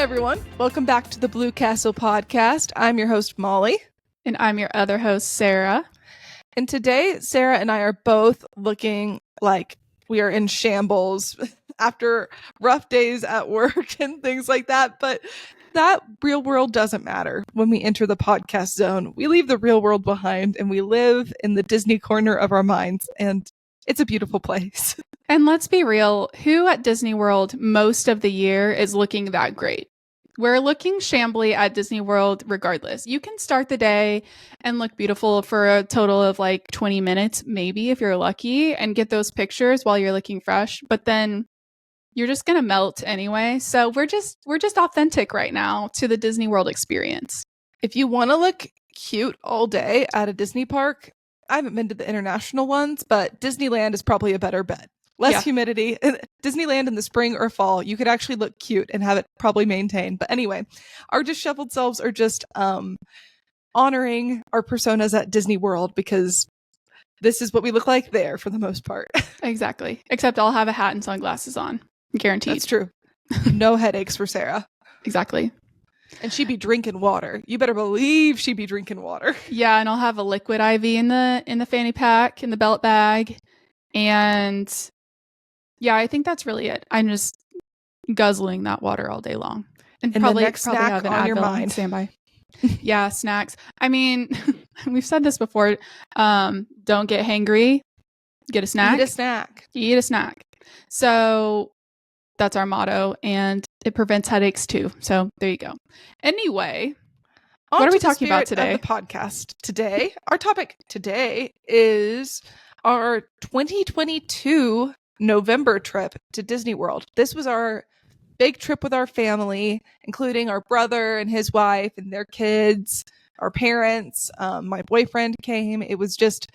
everyone. Welcome back to the Blue Castle podcast. I'm your host, Molly. And I'm your other host, Sarah. And today, Sarah and I are both looking like we are in shambles after rough days at work and things like that. But that real world doesn't matter when we enter the podcast zone. We leave the real world behind and we live in the Disney corner of our minds. And it's a beautiful place. And let's be real, who at Disney World most of the year is looking that great? We're looking shambly at Disney World regardless. You can start the day and look beautiful for a total of like 20 minutes, maybe if you're lucky, and get those pictures while you're looking fresh. But then you're just going to melt anyway. So we're just authentic right now to the Disney World experience. If you want to look cute all day at a Disney park, I haven't been to the international ones, but Disneyland is probably a better bet. Less humidity. Disneyland in the spring or fall, you could actually look cute and have it probably maintained. But anyway, our disheveled selves are just honoring our personas at Disney World because this is what we look like there for the most part. Exactly. Except I'll have a hat and sunglasses on. Guaranteed. That's true. No headaches for Sarah. Exactly. And she'd be drinking water. You better believe she'd be drinking water. Yeah, and I'll have a liquid IV in the fanny pack, in the belt bag. And yeah, I think that's really it. I'm just guzzling that water all day long. And probably have an on your mind. On standby. Yeah, snacks. I mean, we've said this before. Don't get hangry. Get a snack. Eat a snack. So that's our motto. And it prevents headaches too. So there you go. Anyway, what are we talking about today? The podcast today. Our topic today is our 2022 November trip to Disney World. This was our big trip with our family, including our brother and his wife and their kids, our parents. My boyfriend came. It was just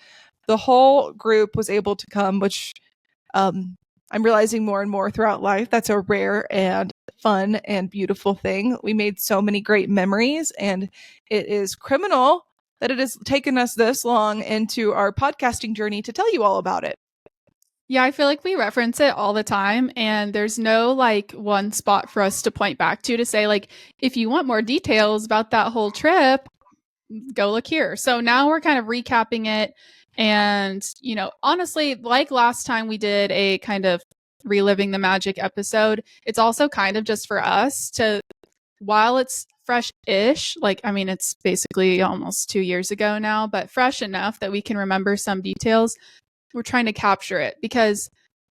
the whole group was able to come, which I'm realizing more and more throughout life. That's a rare and fun and beautiful thing. We made so many great memories, and it is criminal that it has taken us this long into our podcasting journey to tell you all about it. Yeah, I feel like we reference it all the time, and there's no like one spot for us to point back to say like, if you want more details about that whole trip, go look here. So now we're kind of recapping it. And, you know, honestly, like last time we did a kind of reliving the magic episode, it's also kind of just for us to, while it's fresh-ish, like, I mean, it's basically almost 2 years ago now, but fresh enough that we can remember some details. We're trying to capture it because,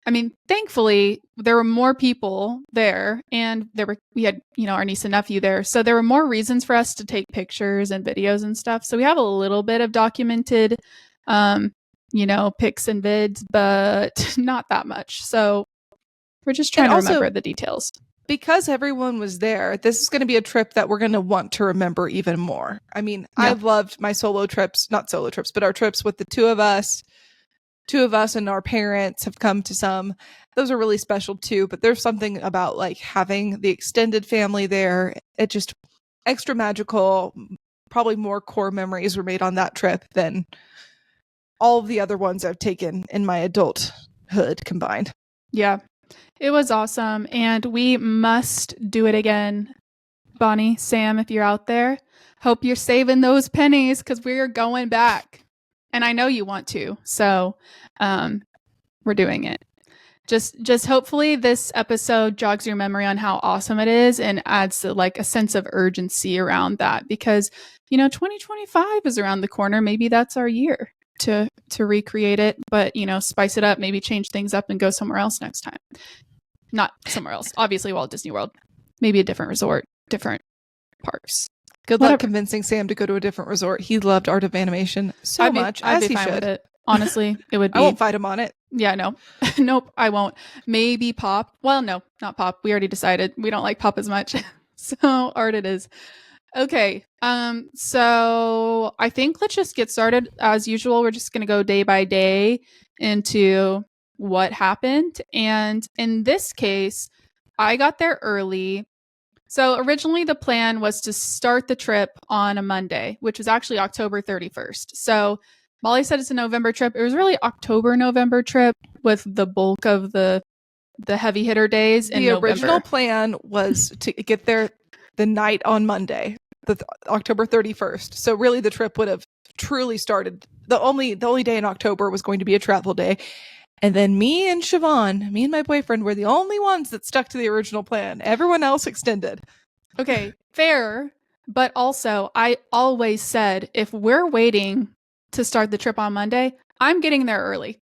I mean, thankfully there were more people there, and we had, you know, our niece and nephew there. So there were more reasons for us to take pictures and videos and stuff. So we have a little bit of documented, you know, pics and vids, but not that much. So we're just trying to remember the details. Because everyone was there, this is going to be a trip that we're going to want to remember even more. I mean, yeah. I've loved my not solo trips, but our trips with the two of us and our parents have come to some. Those are really special too, but there's something about like having the extended family there. It just extra magical. Probably more core memories were made on that trip than all of the other ones I've taken in my adulthood combined. Yeah, it was awesome. And we must do it again. Bonnie, Sam, if you're out there, hope you're saving those pennies because we're going back. And I know you want to, so we're doing it. Just hopefully this episode jogs your memory on how awesome it is and adds like a sense of urgency around that because, you know, 2025 is around the corner. Maybe that's our year to recreate it, but, you know, spice it up, maybe change things up and go somewhere else next time. Not somewhere else, obviously Walt Disney World, maybe a different resort, different parks. Good luck convincing Sam to go to a different resort. He loved Art of Animation so much, as he should. With it. Honestly, it would be. I won't fight him on it. Yeah, no. Nope, I won't. Maybe Pop. Well, no, not Pop. We already decided we don't like Pop as much. So Art it is. Okay, so I think let's just get started. As usual, we're just going to go day by day into what happened. And in this case, I got there early. So originally the plan was to start the trip on a Monday, which was actually October 31st. So Molly said it's a November trip. It was really October-November trip with the bulk of the the heavy hitter days in The November. original plan was to get there the night on Monday, October 31st. So really the trip would have truly started. The only day in October was going to be a travel day. And then me and Siobhan, me and my boyfriend, were the only ones that stuck to the original plan. Everyone else extended. Okay, fair. But also, I always said, if we're waiting to start the trip on Monday, I'm getting there early.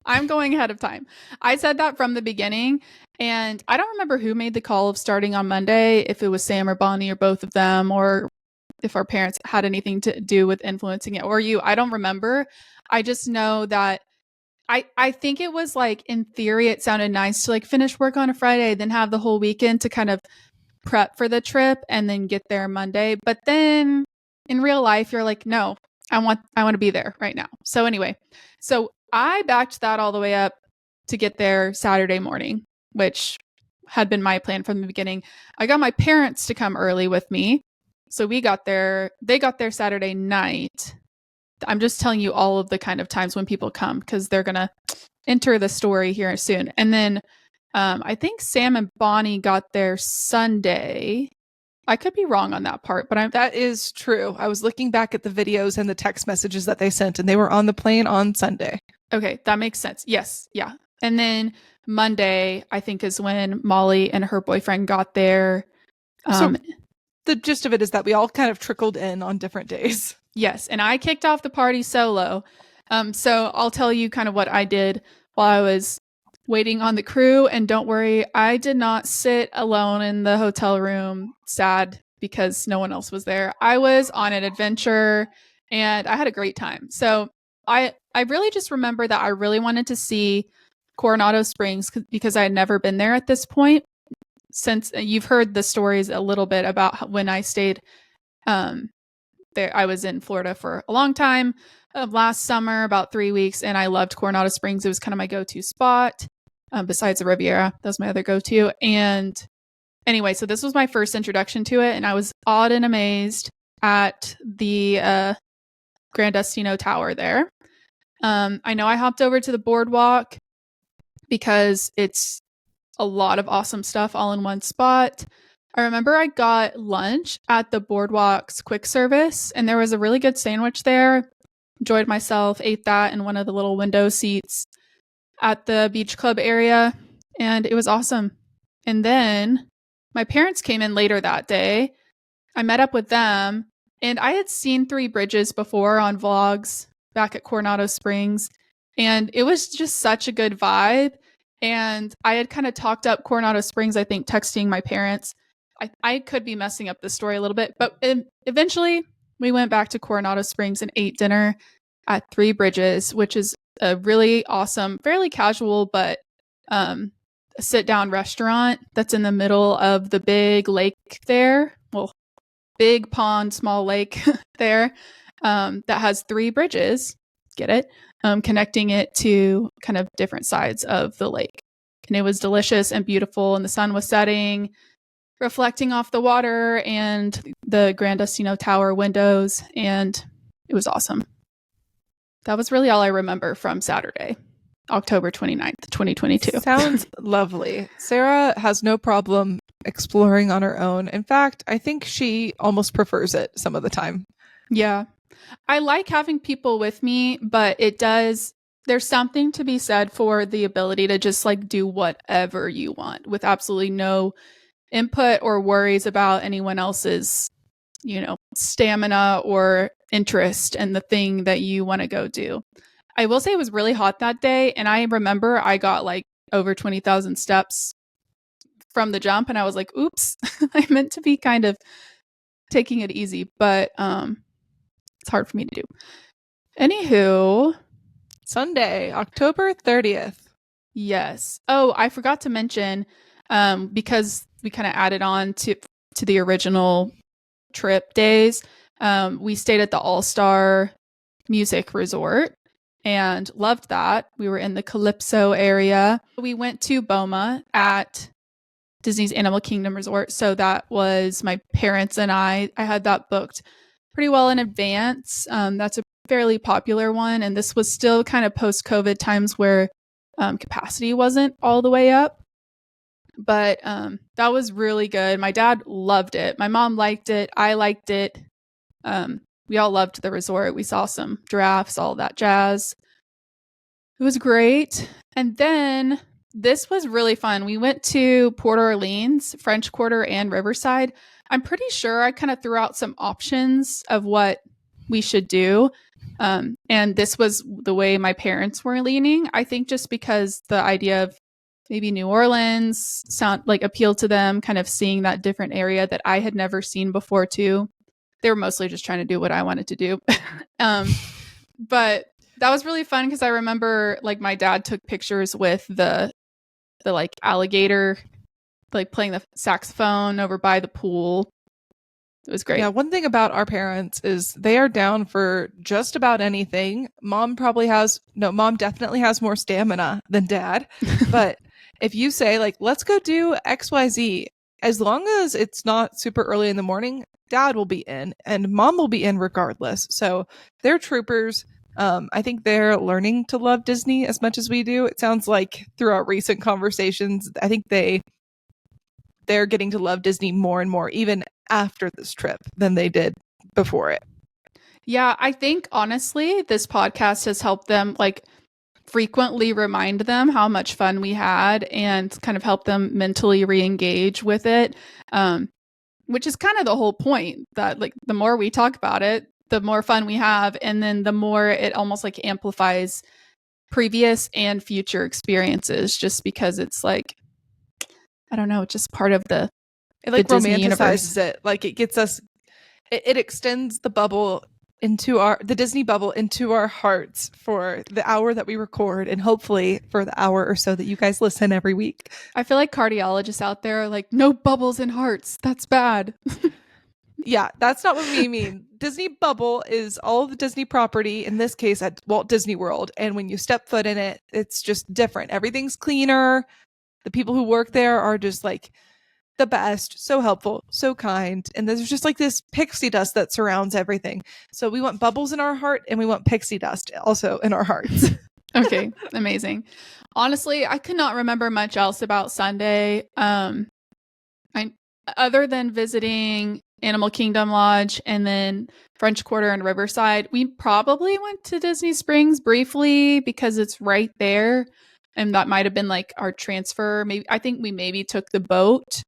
I'm going ahead of time. I said that from the beginning. And I don't remember who made the call of starting on Monday, if it was Sam or Bonnie or both of them, or if our parents had anything to do with influencing it, or you. I don't remember. I just know that I think it was like, in theory, it sounded nice to like finish work on a Friday, then have the whole weekend to kind of prep for the trip and then get there Monday. But then in real life, you're like, no, I want to be there right now. So anyway, so I backed that all the way up to get there Saturday morning, which had been my plan from the beginning. I got my parents to come early with me. So they got there Saturday night. I'm just telling you all of the kind of times when people come, because they're going to enter the story here soon. And then I think Sam and Bonnie got there Sunday. I could be wrong on that part, but that is true. I was looking back at the videos and the text messages that they sent, and they were on the plane on Sunday. Okay, that makes sense. Yes, yeah. And then Monday, I think, is when Molly and her boyfriend got there. So the gist of it is that we all kind of trickled in on different days. Yes, and I kicked off the party solo. So I'll tell you kind of what I did while I was waiting on the crew. And don't worry, I did not sit alone in the hotel room sad because no one else was there. I was on an adventure and I had a great time. So I really just remember that I really wanted to see Coronado Springs because I had never been there at this point. Since you've heard the stories a little bit about when I stayed there, I was in Florida for a long time last summer, about 3 weeks, and I loved Coronado Springs. It was kind of my go-to spot besides the Riviera. That was my other go-to. And anyway, so this was my first introduction to it, and I was awed and amazed at the Grand Destino Tower there. I know I hopped over to the boardwalk because it's a lot of awesome stuff all in one spot. I remember I got lunch at the Boardwalk's quick service, and there was a really good sandwich there. Enjoyed myself, ate that in one of the little window seats at the beach club area, and it was awesome. And then my parents came in later that day. I met up with them, and I had seen Three Bridges before on vlogs back at Coronado Springs, and it was just such a good vibe. And I had kind of talked up Coronado Springs, I think, texting my parents. I could be messing up the story a little bit, but eventually we went back to Coronado Springs and ate dinner at Three Bridges, which is a really awesome, fairly casual, but a sit-down restaurant that's in the middle of the big lake there. Well, big pond, small lake there that has three bridges, get it? Connecting it to kind of different sides of the lake. And it was delicious and beautiful, and the sun was setting, reflecting off the water and the Grand Destino Tower windows, and it was awesome. That was really all I remember from Saturday, October 29th, 2022. Sounds lovely. Sarah has no problem exploring on her own. In fact, I think she almost prefers it some of the time. Yeah. I like having people with me, but there's something to be said for the ability to just like do whatever you want with absolutely no input or worries about anyone else's, stamina or interest in the thing that you want to go do. I will say it was really hot that day, and I remember I got like over 20,000 steps from the jump, and I was like, oops, I meant to be kind of taking it easy, but it's hard for me to do. Anywho, Sunday, October 30th. Yes. Oh, I forgot to mention, because we kind of added on to the original trip days, we stayed at the All-Star Music Resort and loved that. We were in the Calypso area. We went to Boma at Disney's Animal Kingdom Resort. So that was my parents and I had that booked pretty well in advance. That's a fairly popular one. And this was still kind of post-COVID times where capacity wasn't all the way up. But that was really good. My dad loved it. My mom liked it. I liked it. We all loved the resort. We saw some giraffes, all that jazz. It was great. And then this was really fun. We went to Port Orleans, French Quarter, and Riverside. I'm pretty sure I kind of threw out some options of what we should do. And this was the way my parents were leaning. I think just because the idea of maybe New Orleans sound like appealed to them, kind of seeing that different area that I had never seen before too. They were mostly just trying to do what I wanted to do. But that was really fun because I remember like my dad took pictures with the like alligator, like playing the saxophone over by the pool. It was great. Yeah, one thing about our parents is they are down for just about anything. Mom definitely has more stamina than dad. But if you say like, let's go do XYZ, as long as it's not super early in the morning, dad will be in and mom will be in regardless. So they're troopers. I think they're learning to love Disney as much as we do. It sounds like through our recent conversations, I think they're getting to love Disney more and more, even after this trip, than they did before it. Yeah, I think honestly, this podcast has helped them like frequently remind them how much fun we had and kind of help them mentally re-engage with it. Which is kind of the whole point, that like the more we talk about it, the more fun we have, and then the more it almost like amplifies previous and future experiences, just because it's like, I don't know, just part of the like Disney romanticizes universe. it. Like it gets us, it extends the bubble the Disney bubble into our hearts for the hour that we record, and hopefully for the hour or so that you guys listen every week. I feel like cardiologists out there are like, no bubbles in hearts. That's bad. Yeah, that's not what we mean. Disney bubble is all of the Disney property, in this case at Walt Disney World. And when you step foot in it, it's just different. Everything's cleaner. The people who work there are just like the best, so helpful, so kind. And there's just like this pixie dust that surrounds everything. So we want bubbles in our heart and we want pixie dust also in our hearts. Okay, amazing. Honestly, I could not remember much else about Sunday. Other than visiting Animal Kingdom Lodge and then French Quarter and Riverside, we probably went to Disney Springs briefly because it's right there. And that might have been like our transfer. Maybe I think we maybe took the boat.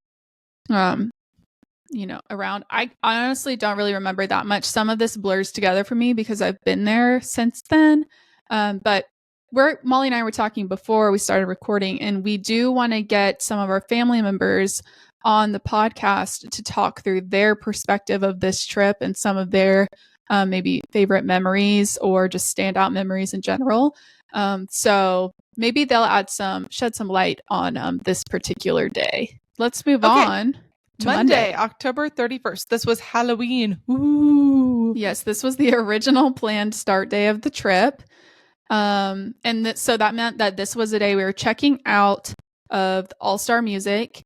Around. I honestly don't really remember that much. Some of this blurs together for me because I've been there since then. But Molly and I were talking before we started recording, and we do want to get some of our family members on the podcast to talk through their perspective of this trip and some of their maybe favorite memories or just standout memories in general. So maybe they'll shed some light on this particular day. Let's move on to Monday, October 31st. This was Halloween. Ooh. Yes, this was the original planned start day of the trip. So that meant that this was a day we were checking out of All-Star Music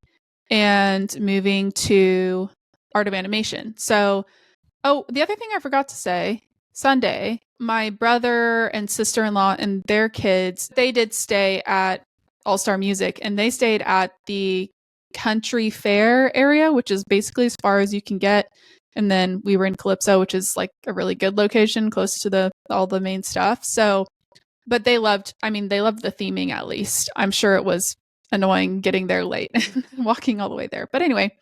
and moving to Art of Animation. So, the other thing I forgot to say, Sunday, my brother and sister-in-law and their kids, they did stay at All-Star Music, and they stayed at the Country Fair area, which is basically as far as you can get. And then we were in Calypso, which is like a really good location close to all the main stuff. So, but they loved the theming at least. I'm sure it was annoying getting there late and walking all the way there. But anyway,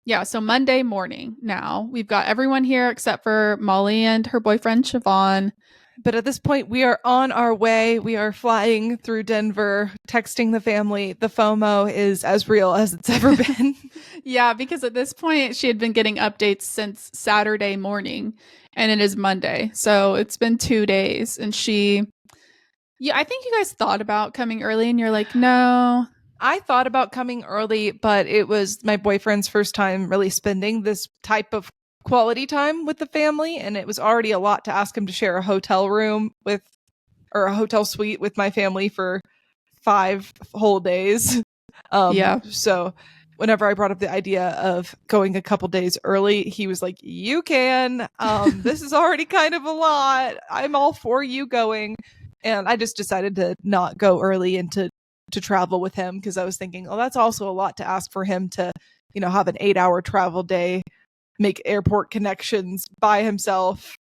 yeah, so Monday morning now, we've got everyone here except for Molly and her boyfriend, Siobhan. But at this point, we are on our way. We are flying through Denver, texting the family. The FOMO is as real as it's ever been. Yeah, because at this point, she had been getting updates since Saturday morning, and it is Monday. So it's been 2 days. And I think you guys thought about coming early, and you're like, no. I thought about coming early, but it was my boyfriend's first time really spending this type of quality time with the family, and it was already a lot to ask him to share a hotel room or a hotel suite with my family for 5 whole days. Yeah. So whenever I brought up the idea of going a couple days early, he was like, you can. This is already kind of a lot. I'm all for you going. And I just decided to not go early and to to travel with him, because I was thinking, oh, that's also a lot to ask for him to, have an 8-hour travel day, make airport connections by himself,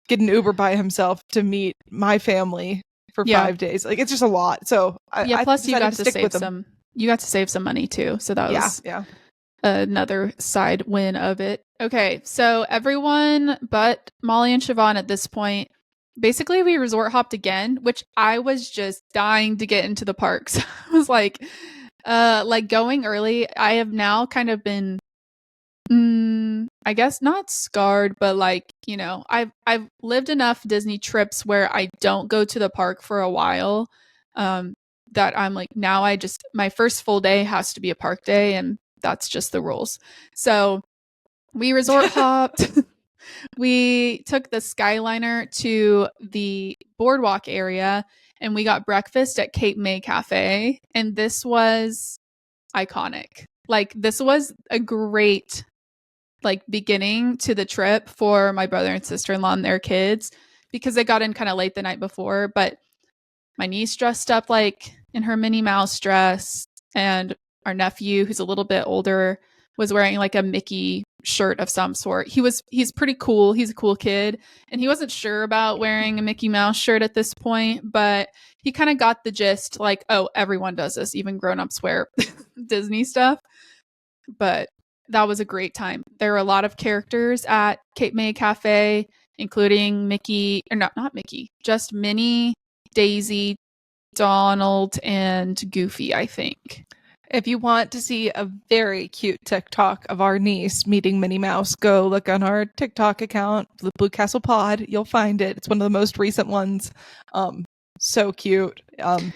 get an Uber by himself to meet my family for 5 days. Like, it's just a lot. So I plus you decided got to to stick with save him. you got to save some money too. So that was Yeah. another side win of it. Okay, so everyone but Molly and Siobhan at this point, basically we resort hopped again, which I was just dying to get into the parks. I was like going early. I have now kind of been I guess not scarred, but I've lived enough Disney trips where I don't go to the park for a while. That I'm like, now my first full day has to be a park day, and that's just the rules. So we resort hopped. We took the Skyliner to the boardwalk area, and we got breakfast at Cape May Cafe. And this was iconic. Like, this was a great beginning to the trip for my brother and sister-in-law and their kids, because they got in kind of late the night before. But my niece dressed up like in her Minnie Mouse dress, and our nephew, who's a little bit older, was wearing like a Mickey shirt of some sort. He's pretty cool. He's a cool kid, and he wasn't sure about wearing a Mickey Mouse shirt at this point, but he kind of got the gist, like, oh, everyone does this, even grown-ups wear Disney stuff. But that was a great time. There were a lot of characters at Cape May Cafe, including Mickey, or not Mickey, just Minnie, Daisy, Donald, and Goofy, I think. If you want to see a very cute TikTok of our niece meeting Minnie Mouse, go look on our TikTok account, the Blue Castle Pod. You'll find it. It's one of the most recent ones. So cute.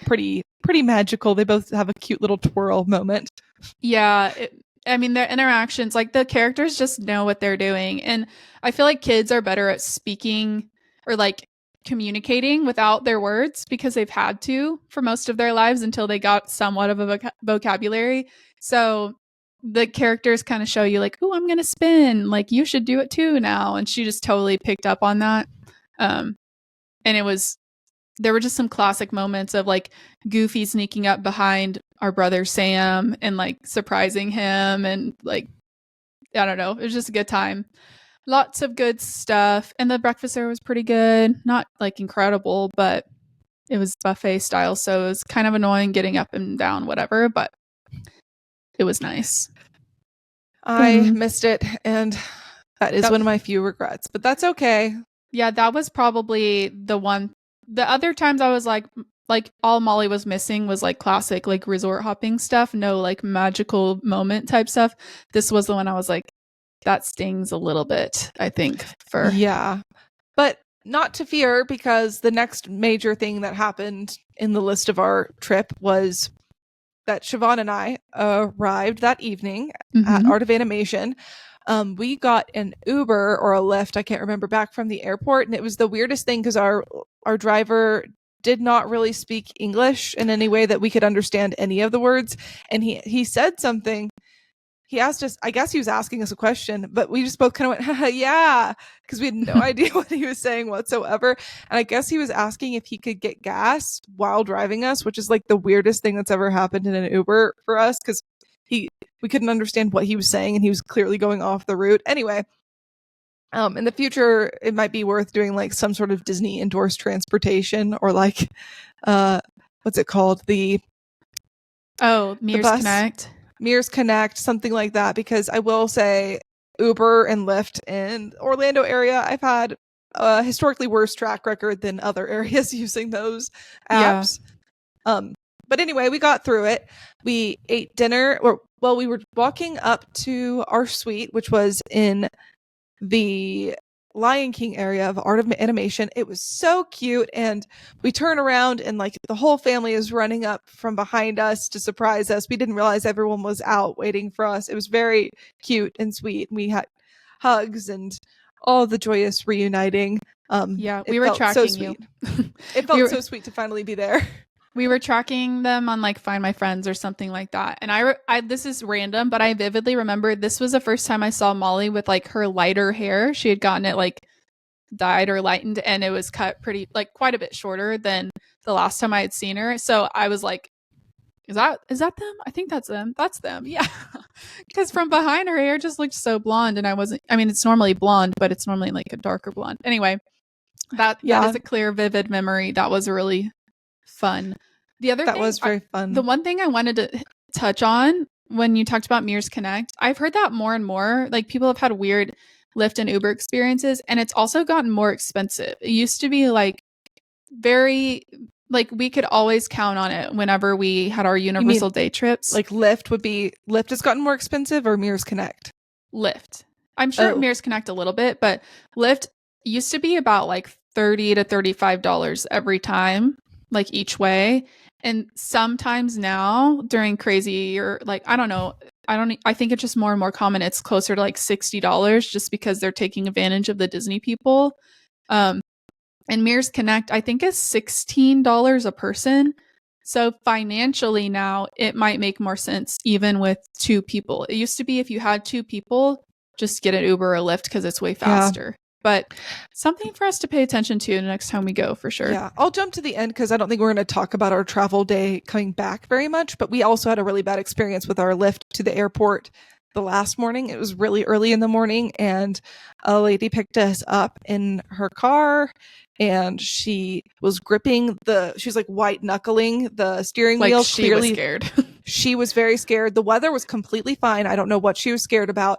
Pretty magical. They both have a cute little twirl moment. Yeah. Their interactions, like, the characters just know what they're doing. And I feel like kids are better at speaking or communicating without their words, because they've had to for most of their lives until they got somewhat of a vocabulary. So the characters kind of show you, like, oh, I'm going to spin. Like, you should do it too now. And she just totally picked up on that. And there were just some classic moments of like Goofy sneaking up behind our brother Sam and like surprising him, and like, I don't know, it was just a good time. Lots of good stuff, and the breakfast there was pretty good. Not like incredible, but it was buffet style, so it was kind of annoying getting up and down, whatever, but it was nice. I missed it, and that is one of my few regrets, but that's okay. Yeah, that was probably the one. The other times I was like all Molly was missing was like classic like resort hopping stuff, no like magical moment type stuff. This was the one I was like, that stings a little bit, I think. Yeah, but not to fear, because the next major thing that happened in the list of our trip was that Siobhan and I arrived that evening at Art of Animation. We got an Uber or a Lyft, I can't remember, back from the airport, and it was the weirdest thing because our driver did not really speak English in any way that we could understand any of the words, and he said something. He asked us, I guess he was asking us a question, but we just both kind of went, yeah, because we had no idea what he was saying whatsoever. And I guess he was asking if he could get gas while driving us, which is like the weirdest thing that's ever happened in an Uber for us, because we couldn't understand what he was saying, and he was clearly going off the route. Anyway, in the future, it might be worth doing like some sort of Disney endorsed transportation, or like, what's it called? Mears Connect. Mears Connect, something like that, because I will say Uber and Lyft in Orlando area, I've had a historically worse track record than other areas using those apps. Yeah. But anyway, we got through it. We ate dinner, we were walking up to our suite, which was in the Lion King area of Art of Animation. It was so cute, and we turn around and like the whole family is running up from behind us to surprise us. We didn't realize everyone was out waiting for us. It was very cute and sweet. We had hugs and all the joyous reuniting. We were tracking so you. It felt so sweet to finally be there. We were tracking them on like Find My Friends or something like that. And I this is random, but I vividly remember this was the first time I saw Molly with like her lighter hair. She had gotten it like dyed or lightened, and it was cut pretty like quite a bit shorter than the last time I had seen her. So I was like Is that them? I think that's them. That's them. Yeah. Because from behind, her hair just looked so blonde, and I mean, it's normally blonde, but it's normally like a darker blonde. Anyway, that Yeah. is a clear, vivid memory. That was really fun. The other That thing, was very fun. the one thing I wanted to touch on when you talked about Mears Connect, I've heard that more and more. Like, people have had weird Lyft and Uber experiences, and it's also gotten more expensive. It used to be like very, like, we could always count on it whenever we had our Universal day trips. Like Lyft has gotten more expensive, or Mears Connect? Lyft. I'm sure Mears Connect a little bit, but Lyft used to be about like $30 to $35 every time, like each way. And sometimes now during crazy, or like, I don't know, I think it's just more and more common. It's closer to like $60 just because they're taking advantage of the Disney people. And Mears Connect, I think, is $16 a person. So financially now, it might make more sense even with two people. It used to be if you had two people, just get an Uber or a Lyft because it's way faster. Yeah. But something for us to pay attention to next time we go, for sure. Yeah, I'll jump to the end because I don't think we're going to talk about our travel day coming back very much. But we also had a really bad experience with our Lyft to the airport the last morning. It was really early in the morning, and a lady picked us up in her car, and she was gripping she was like white knuckling the steering wheel. She clearly was scared. She was very scared. The weather was completely fine. I don't know what she was scared about.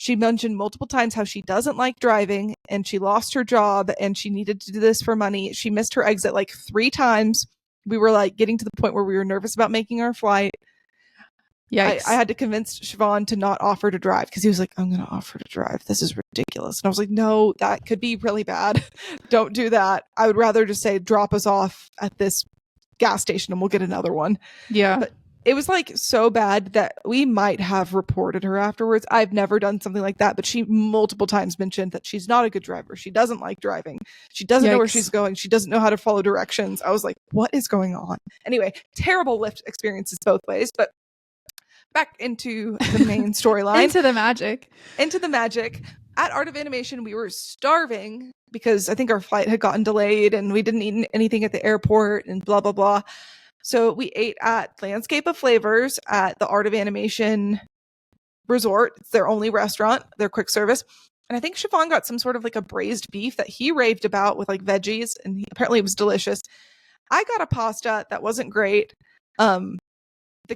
She mentioned multiple times how she doesn't like driving, and she lost her job, and she needed to do this for money. She missed her exit like 3 times. We were like getting to the point where we were nervous about making our flight. I had to convince Siobhan to not offer to drive because he was like, I'm going to offer to drive. This is ridiculous. And I was like, no, that could be really bad. Don't do that. I would rather just say, drop us off at this gas station and we'll get another one. Yeah. But it was like so bad that we might have reported her afterwards. I've never done something like that, but she multiple times mentioned that she's not a good driver. She doesn't like driving. She doesn't know where she's going. She doesn't know how to follow directions. I was like, what is going on? Anyway, terrible Lyft experiences both ways, but back into the main storyline. Into the magic. At Art of Animation, we were starving because I think our flight had gotten delayed and we didn't eat anything at the airport and blah, blah, blah. So we ate at Landscape of Flavors at the Art of Animation Resort. It's their only restaurant, their quick service. And I think Siobhan got some sort of like a braised beef that he raved about with like veggies, and apparently it was delicious. I got a pasta that wasn't great. The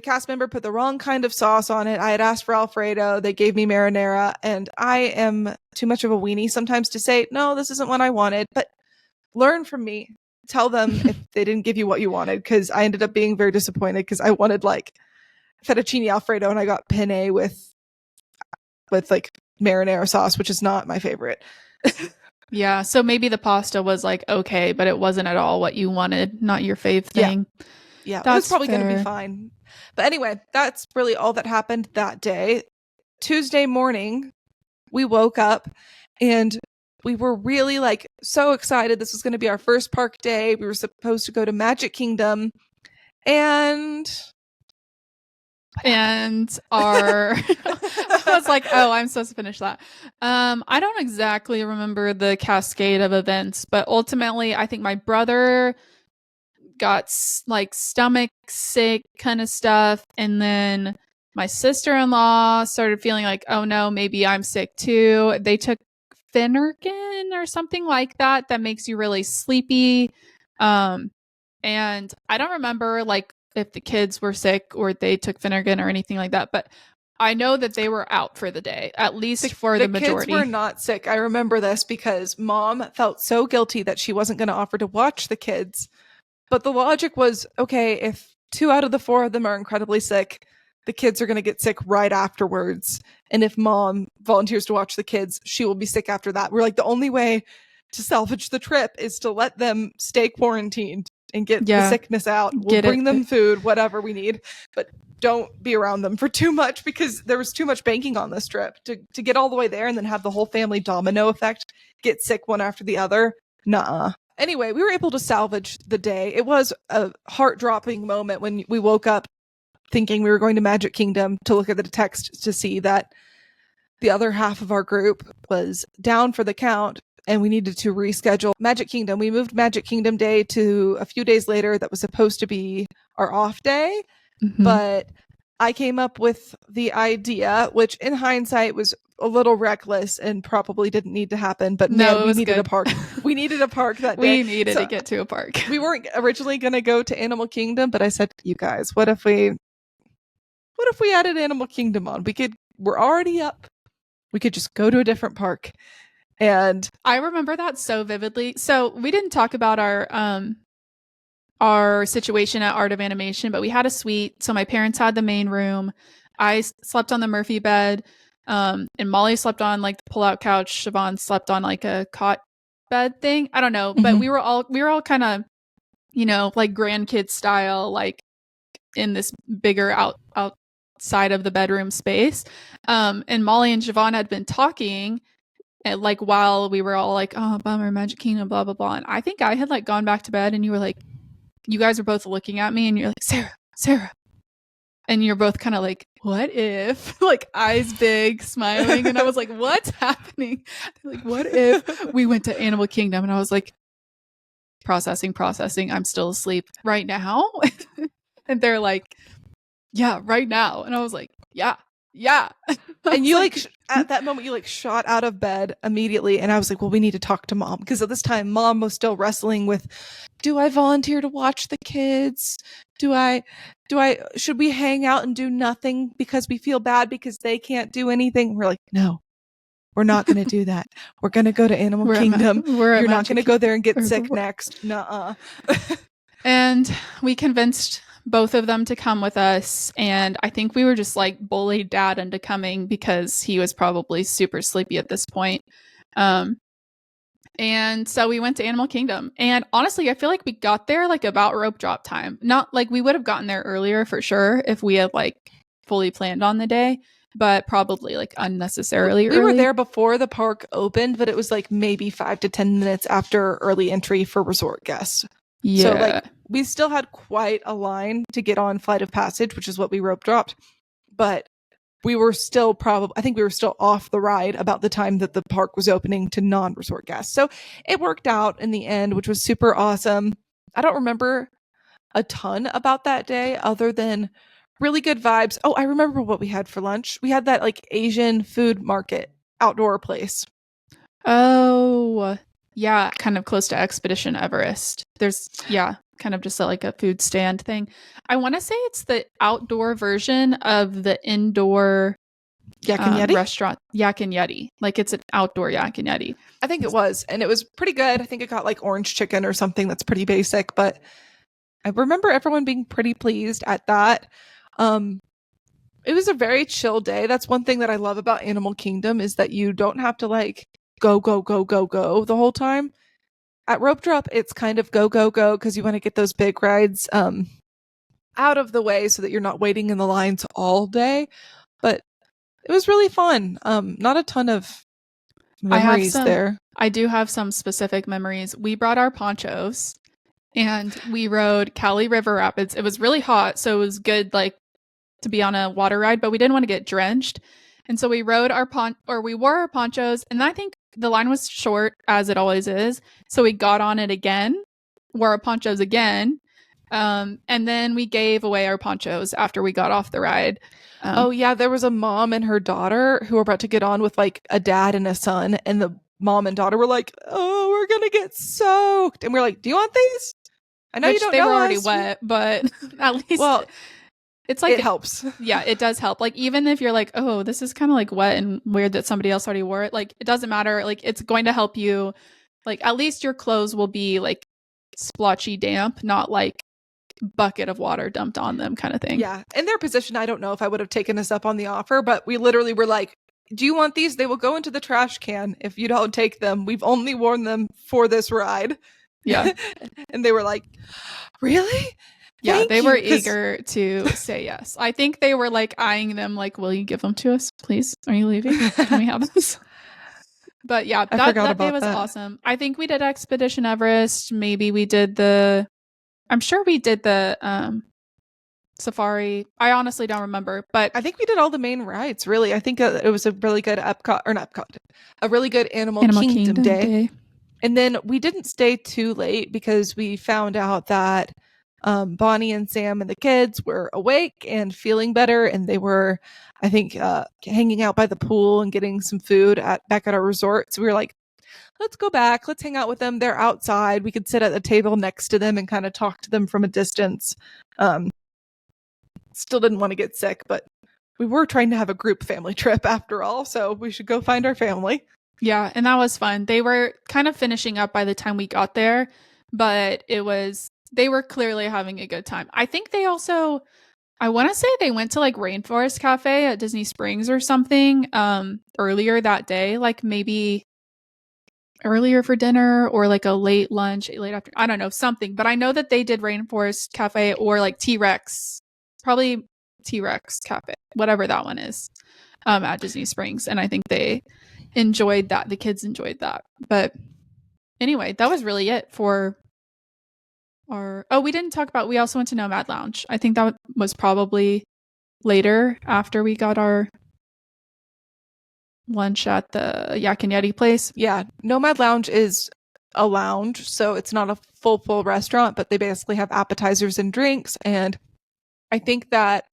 cast member put the wrong kind of sauce on it. I had asked for Alfredo. They gave me marinara, and I am too much of a weenie sometimes to say, no, this isn't what I wanted. But learn from me. Tell them if they didn't give you what you wanted, because I ended up being very disappointed because I wanted like fettuccine Alfredo and I got penne with like marinara sauce, which is not my favorite. Yeah, so maybe the pasta was like okay, but it wasn't at all what you wanted, not your fave thing. Yeah, it was probably going to be fine. But anyway, that's really all that happened that day. Tuesday morning, we woke up and we were really like so excited. This was going to be our first park day. We were supposed to go to Magic Kingdom, and our I was like, oh, I'm supposed to finish that. I don't exactly remember the cascade of events, but ultimately I think my brother got like stomach sick kind of stuff, and then my sister-in-law started feeling like, oh no, maybe I'm sick too. They took Phenergan or something like that makes you really sleepy, and I don't remember like if the kids were sick or they took Phenergan or anything like that, but I know that they were out for the day, at least for the majority. The kids were not sick. I remember this because Mom felt so guilty that she wasn't going to offer to watch the kids. But the logic was, okay, if 2 out of the 4 of them are incredibly sick, the kids are going to get sick right afterwards. And if Mom volunteers to watch the kids, she will be sick after that. We're like, the only way to salvage the trip is to let them stay quarantined and get the sickness out. We'll bring them food, whatever we need, but don't be around them for too much, because there was too much banking on this trip to get all the way there and then have the whole family domino effect, get sick one after the other. Nuh-uh. Anyway, we were able to salvage the day. It was a heart-dropping moment when we woke up thinking we were going to Magic Kingdom to look at the text to see that the other half of our group was down for the count and we needed to reschedule Magic Kingdom. We moved Magic Kingdom Day to a few days later. That was supposed to be our off day. but I came up with the idea, which in hindsight was a little reckless and probably didn't need to happen. But No, man, it we was needed a good. park. We needed a park that day. We needed to get to a park. We weren't originally going to go to Animal Kingdom, but I said, you guys, what if we added Animal Kingdom on? We're already up. We could just go to a different park. And I remember that so vividly. So we didn't talk about our situation at Art of Animation, but we had a suite. So my parents had the main room. I slept on the Murphy bed, and Molly slept on like the pull-out couch. Siobhan slept on like a cot bed thing. I don't know, but we were all kind of, like grandkid style, like in this bigger outside of the bedroom space. And Molly and Siobhan had been talking. And like while we were all like, oh, bummer, Magic Kingdom, blah, blah, blah. And I think I had like gone back to bed and you were like, you guys were both looking at me and you're like, Sarah. And you're both kind of like, what if? Like eyes big, smiling. And I was like, what's happening? They're like, what if we went to Animal Kingdom? And I was like, processing. I'm still asleep right now. And they're like, yeah, right now. And I was like, yeah. And you like at that moment, you like shot out of bed immediately. And I was like, well, we need to talk to Mom. Because at this time, Mom was still wrestling with, do I volunteer to watch the kids? Should we hang out and do nothing because we feel bad because they can't do anything? We're like, no, we're not going to do that. We're going to go to Animal Kingdom. You're not going to go there and get sick next. Nuh-uh. And we convinced both of them to come with us. And I think we were just like bullied Dad into coming because he was probably super sleepy at this point. And so we went to Animal Kingdom. And honestly, I feel like we got there like about rope drop time. Not like we would have gotten there earlier for sure if we had like fully planned on the day, but probably like unnecessarily early. We were there before the park opened, but it was like maybe 5 to 10 minutes after early entry for resort guests. Yeah. So like we still had quite a line to get on Flight of Passage, which is what we rope dropped. But we were still I think we were still off the ride about the time that the park was opening to non-resort guests. So it worked out in the end, which was super awesome. I don't remember a ton about that day other than really good vibes. Oh, I remember what we had for lunch. We had that like Asian food market outdoor place. Oh, yeah, kind of close to Expedition Everest. There's, kind of just like a food stand thing. I want to say it's the outdoor version of the indoor Yak and Yeti restaurant, Yak and Yeti. Like it's an outdoor Yak and Yeti. I think it was, and it was pretty good. I think it got like orange chicken or something that's pretty basic, but I remember everyone being pretty pleased at that. It was a very chill day. That's one thing that I love about Animal Kingdom is that you don't have to like go the whole time. At Rope Drop, it's kind of go because you want to get those big rides out of the way so that you're not waiting in the lines all day. But it was really fun. Not a ton of memories there. I do have some specific memories. We brought our ponchos and we rode Cali River Rapids. It was really hot, so it was good like to be on a water ride, but we didn't want to get drenched. And so we rode we wore our ponchos, and I think the line was short as it always is. So we got on it again, wore our ponchos again, and then we gave away our ponchos after we got off the ride. Oh yeah, there was a mom and her daughter who were about to get on with like a dad and a son, and the mom and daughter were like, "Oh, we're gonna get soaked," and we're like, "Do you want these?" I know Which you don't they know were already us. wet, but at least it's like it helps. Yeah, it does help. Like even if you're like, oh, this is kind of like wet and weird that somebody else already wore it, like it doesn't matter. Like it's going to help you. Like at least your clothes will be like splotchy damp, not like bucket of water dumped on them kind of thing. Yeah. In their position, I don't know if I would have taken us up on the offer, but we literally were like, do you want these? They will go into the trash can if you don't take them. We've only worn them for this ride. Yeah. And they were like, really? Yeah, they were eager to say yes. I think they were like eyeing them like, will you give them to us, please? Are you leaving? Can we have this? But yeah, that day was awesome. I think we did Expedition Everest. Maybe we did I'm sure we did the safari. I honestly don't remember, but I think we did all the main rides, really. I think it was a really good a really good Animal Kingdom day. And then we didn't stay too late because we found out that Bonnie and Sam and the kids were awake and feeling better, and they were, I think, hanging out by the pool and getting some food back at our resort. So we were like, let's go back. Let's hang out with them. They're outside. We could sit at the table next to them and kind of talk to them from a distance. Still didn't want to get sick, but we were trying to have a group family trip after all, so we should go find our family. Yeah, and that was fun. They were kind of finishing up by the time we got there, but they were clearly having a good time. I think they also, I want to say they went to like Rainforest Cafe at Disney Springs or something earlier that day, like maybe earlier for dinner or like a late lunch, late after, I don't know, something. But I know that they did Rainforest Cafe or like T-Rex, probably T-Rex Cafe, whatever that one is, at Disney Springs. And I think they enjoyed that. The kids enjoyed that. But anyway, that was really it for our, oh, we didn't talk about, we also went to Nomad Lounge. I think that was probably later after we got our lunch at the Yak and Yeti place. Yeah, Nomad Lounge is a lounge, so it's not a full restaurant, but they basically have appetizers and drinks. And I think that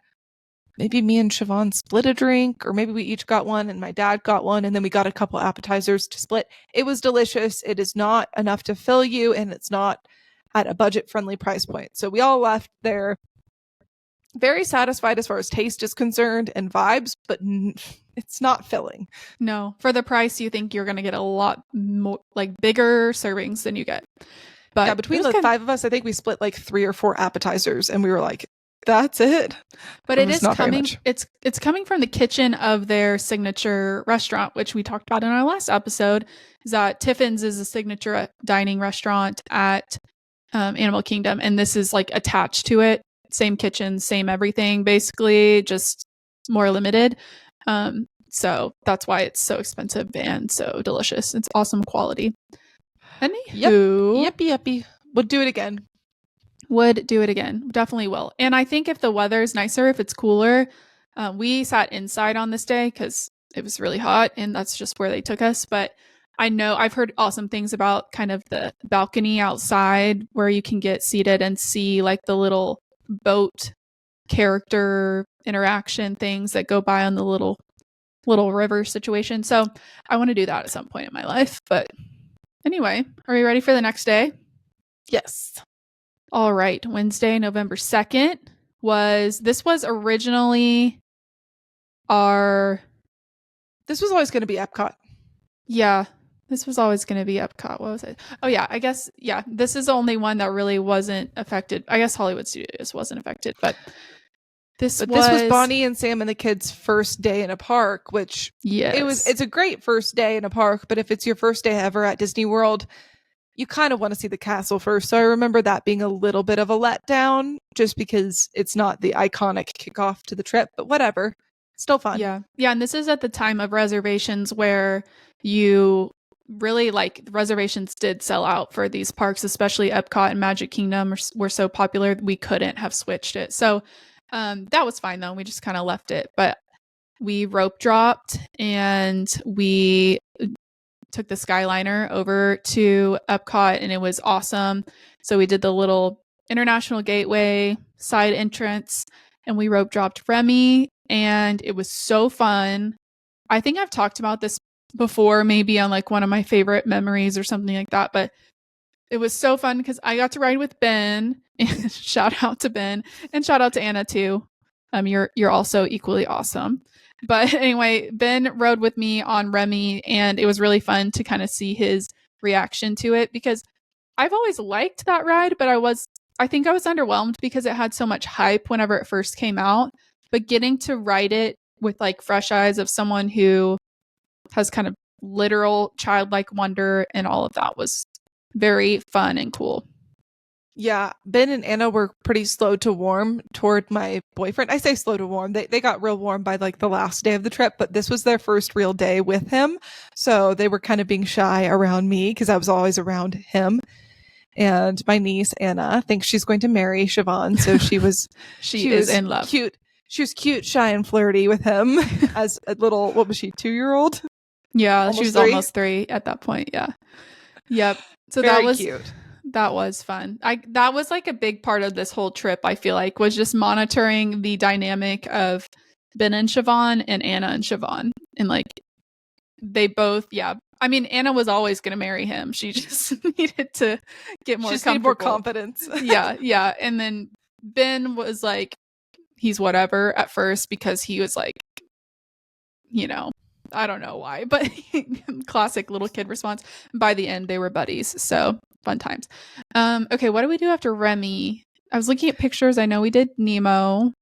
maybe me and Siobhan split a drink, or maybe we each got one and my dad got one, and then we got a couple appetizers to split. It was delicious. It is not enough to fill you, and it's not at a budget-friendly price point. So we all left there very satisfied as far as taste is concerned and vibes, but it's not filling. No, for the price, you think you're going to get a lot more, like bigger servings than you get. But yeah, between the five of us, I think we split like 3 or 4 appetizers, and we were like, "That's it." But it is coming. It's coming from the kitchen of their signature restaurant, which we talked about in our last episode. Is that Tiffin's is a signature dining restaurant at Animal Kingdom, and this is like attached to it. Same kitchen, same everything, basically, just more limited. So that's why it's so expensive and so delicious. It's awesome quality. Anywho, Yippee. Would do it again. Would do it again. Definitely will. And I think if the weather is nicer, if it's cooler, we sat inside on this day because it was really hot, and that's just where they took us. But I know I've heard awesome things about kind of the balcony outside where you can get seated and see like the little boat character interaction things that go by on the little river situation. So I want to do that at some point in my life. But anyway, are we ready for the next day? Yes. All right. Wednesday, November 2nd was originally this was always going to be Epcot. Yeah. This was always going to be Epcot. What was it? Oh, yeah. I guess, yeah. This is the only one that really wasn't affected. I guess Hollywood Studios wasn't affected, but this was Bonnie and Sam and the kids' first day in a park, which it's a great first day in a park, but if it's your first day ever at Disney World, you kind of want to see the castle first. So I remember that being a little bit of a letdown just because it's not the iconic kickoff to the trip, but whatever. Still fun. Yeah. Yeah. And this is at the time of reservations where you really like reservations did sell out for these parks, especially Epcot and Magic Kingdom were so popular we couldn't have switched it. So that was fine though. We just kind of left it, but we rope dropped and we took the Skyliner over to Epcot, and it was awesome. So we did the little International Gateway side entrance, and we rope dropped Remy, and it was so fun. I think I've talked about this before, maybe on like one of my favorite memories or something like that, but it was so fun because I got to ride with Ben, and shout out to Ben, and shout out to Anna too. You're also equally awesome. But anyway, Ben rode with me on Remy, and it was really fun to kind of see his reaction to it because I've always liked that ride, but I think I was underwhelmed because it had so much hype whenever it first came out. But getting to ride it with like fresh eyes of someone who has kind of literal childlike wonder and all of that was very fun and cool. Yeah, Ben and Anna were pretty slow to warm toward my boyfriend. I say slow to warm. They got real warm by like the last day of the trip, but this was their first real day with him. So they were kind of being shy around me because I was always around him. And my niece, Anna, thinks she's going to marry Siobhan. So she was in love. Cute. She was cute, shy, and flirty with him as a little, what was she, 2-year-old? Yeah, she was almost 3 at that point. Yeah. Yep. So Very cute. That was fun. That was like a big part of this whole trip, I feel like, was just monitoring the dynamic of Ben and Siobhan and Anna and Siobhan. And like they both, yeah. I mean, Anna was always going to marry him. She just needed to get more Just comfortable. need more confidence. Yeah. And then Ben was like, he's whatever at first because he was like, you know, I don't know why, but classic little kid response. By the end, they were buddies. So fun times. Okay, what do we do after Remy? I was looking at pictures. I know we did Nemo.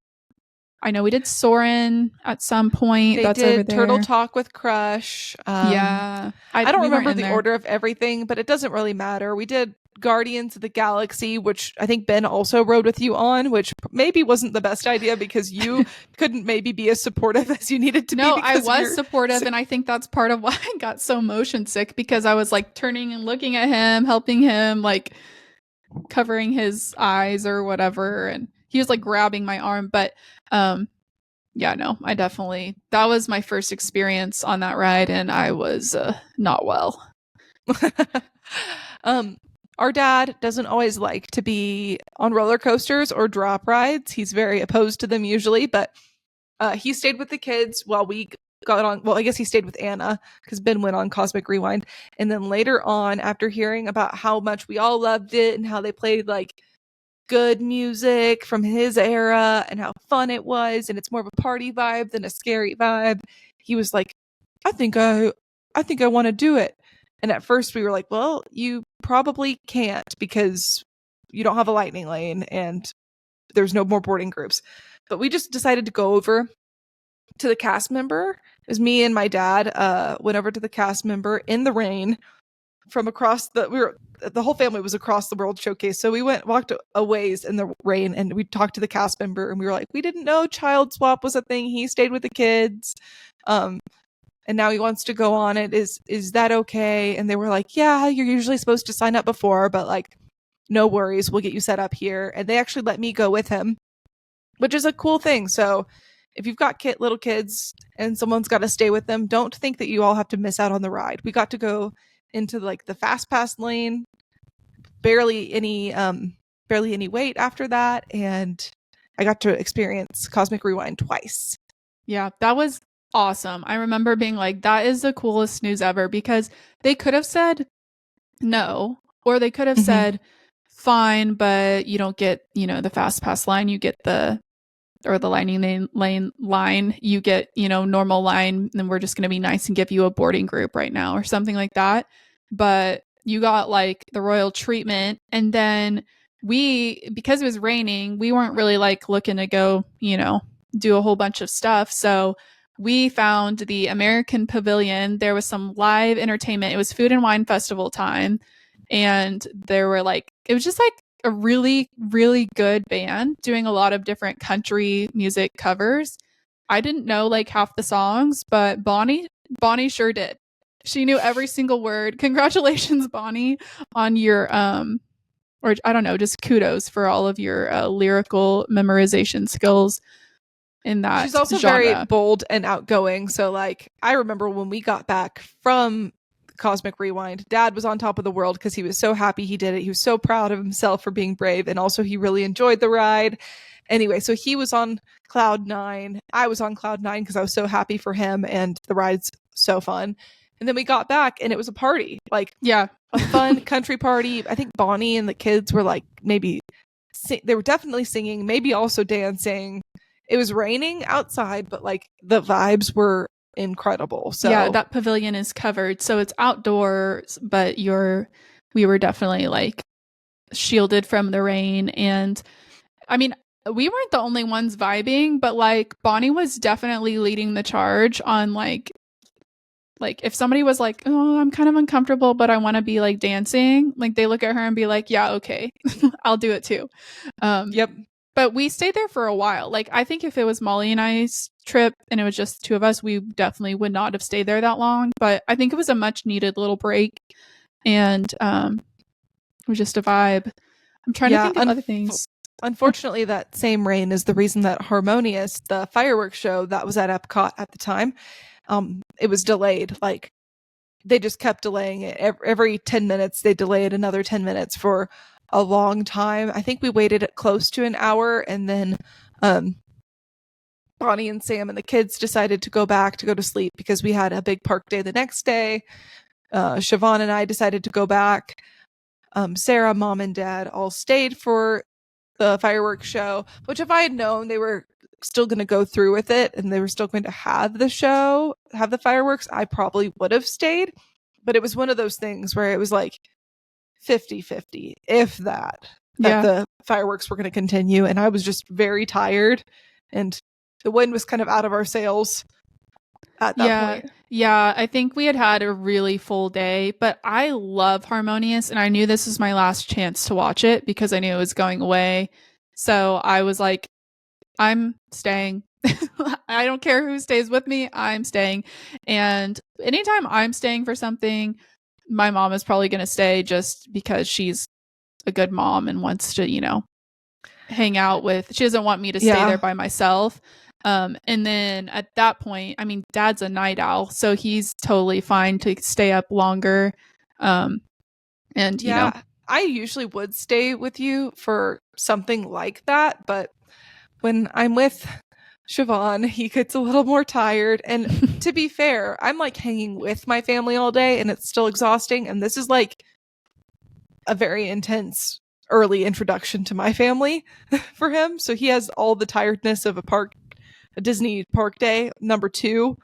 I know we did Soren at some point. They That's did over there. Turtle Talk with Crush. Yeah. I don't remember the order of everything, but it doesn't really matter. We did Guardians of the Galaxy, which I think Ben also rode with you on, which maybe wasn't the best idea because you couldn't maybe be as supportive as you needed to be. No, I was supportive, and I think that's part of why I got so motion sick, because I was like turning and looking at him, helping him, like covering his eyes or whatever, and he was like grabbing my arm. But yeah, no, I definitely, that was my first experience on that ride, and I was not well. Our dad doesn't always like to be on roller coasters or drop rides. He's very opposed to them usually, but he stayed with the kids while we got on. Well, I guess he stayed with Anna because Ben went on Cosmic Rewind. And then later on, after hearing about how much we all loved it and how they played like good music from his era and how fun it was, and it's more of a party vibe than a scary vibe, he was like, I think I want to do it. And at first we were like, well, you probably can't because you don't have a lightning lane and there's no more boarding groups. But we just decided to go over to the cast member. It was me and my dad went over to the cast member in the rain from across the whole family was across the World Showcase. So we walked a ways in the rain and we talked to the cast member and we were like, we didn't know child swap was a thing. He stayed with the kids. And now he wants to go on it. Is that okay? And they were like, yeah, you're usually supposed to sign up before, but like, no worries, we'll get you set up here. And they actually let me go with him, which is a cool thing. So if you've got little kids and someone's got to stay with them, don't think that you all have to miss out on the ride. We got to go into like the fast pass lane, barely any wait after that, and I got to experience Cosmic Rewind twice. Yeah, that was awesome. I remember being like, that is the coolest news ever, because they could have said no, or they could have said fine, but you don't get, the fast pass line, you get the lightning lane line, you get, normal line, and we're just going to be nice and give you a boarding group right now or something like that. But you got like the royal treatment, and then because it was raining, we weren't really like looking to go, do a whole bunch of stuff. So we found the American Pavilion. There was some live entertainment. It was food and wine festival time. And there were it was just like a really, really good band doing a lot of different country music covers. I didn't know like half the songs, but Bonnie sure did. She knew every single word. Congratulations, Bonnie, on your, or I don't know, just kudos for all of your lyrical memorization skills. In that she's also genre. Very bold and outgoing. So like I remember when we got back from Cosmic Rewind, Dad was on top of the world because he was so happy he did it. He was so proud of himself for being brave, and also he really enjoyed the ride. Anyway, so he was on cloud 9. I was on cloud 9 because I was so happy for him, and the ride's so fun. And then we got back and it was a party, like a fun country party. I think Bonnie and the kids were like maybe they were definitely singing, maybe also dancing. It was raining outside, but like the vibes were incredible. So yeah, that pavilion is covered, so it's outdoors, but we were definitely like shielded from the rain. And I mean, we weren't the only ones vibing, but like Bonnie was definitely leading the charge on like if somebody was like, oh, I'm kind of uncomfortable, but I want to be like dancing, like they look at her and be like, yeah, okay, I'll do it too. Yep. But we stayed there for a while. Like, I think if it was Molly and I's trip and it was just two of us, we definitely would not have stayed there that long. But I think it was a much needed little break. And it was just a vibe. I'm trying to think of other things. Unfortunately, that same rain is the reason that Harmonious, the fireworks show that was at Epcot at the time, it was delayed like they just kept delaying it. Every 10 minutes, they delayed another 10 minutes for a long time. I think we waited close to an hour, and then Bonnie and Sam and the kids decided to go back to go to sleep because we had a big park day the next day. Siobhan and I decided to go back. Sarah, Mom, and Dad all stayed for the fireworks show, which if I had known they were still going to go through with it and they were still going to have the show, have the fireworks, I probably would have stayed. But it was one of those things where it was like 50-50, if that the fireworks were going to continue. And I was just very tired, and the wind was kind of out of our sails at that point. Yeah, I think we had a really full day, but I love Harmonious, and I knew this was my last chance to watch it because I knew it was going away. So I was like, I'm staying. I don't care who stays with me, I'm staying. And anytime I'm staying for something, my mom is probably going to stay just because she's a good mom and wants to, hang out with. She doesn't want me to stay there by myself. And then at that point, I mean, Dad's a night owl, so he's totally fine to stay up longer. And I usually would stay with you for something like that, but when I'm with Siobhan, he gets a little more tired. And to be fair, I'm like hanging with my family all day and it's still exhausting. And this is like a very intense early introduction to my family for him. So he has all the tiredness of a Disney park day, number 2.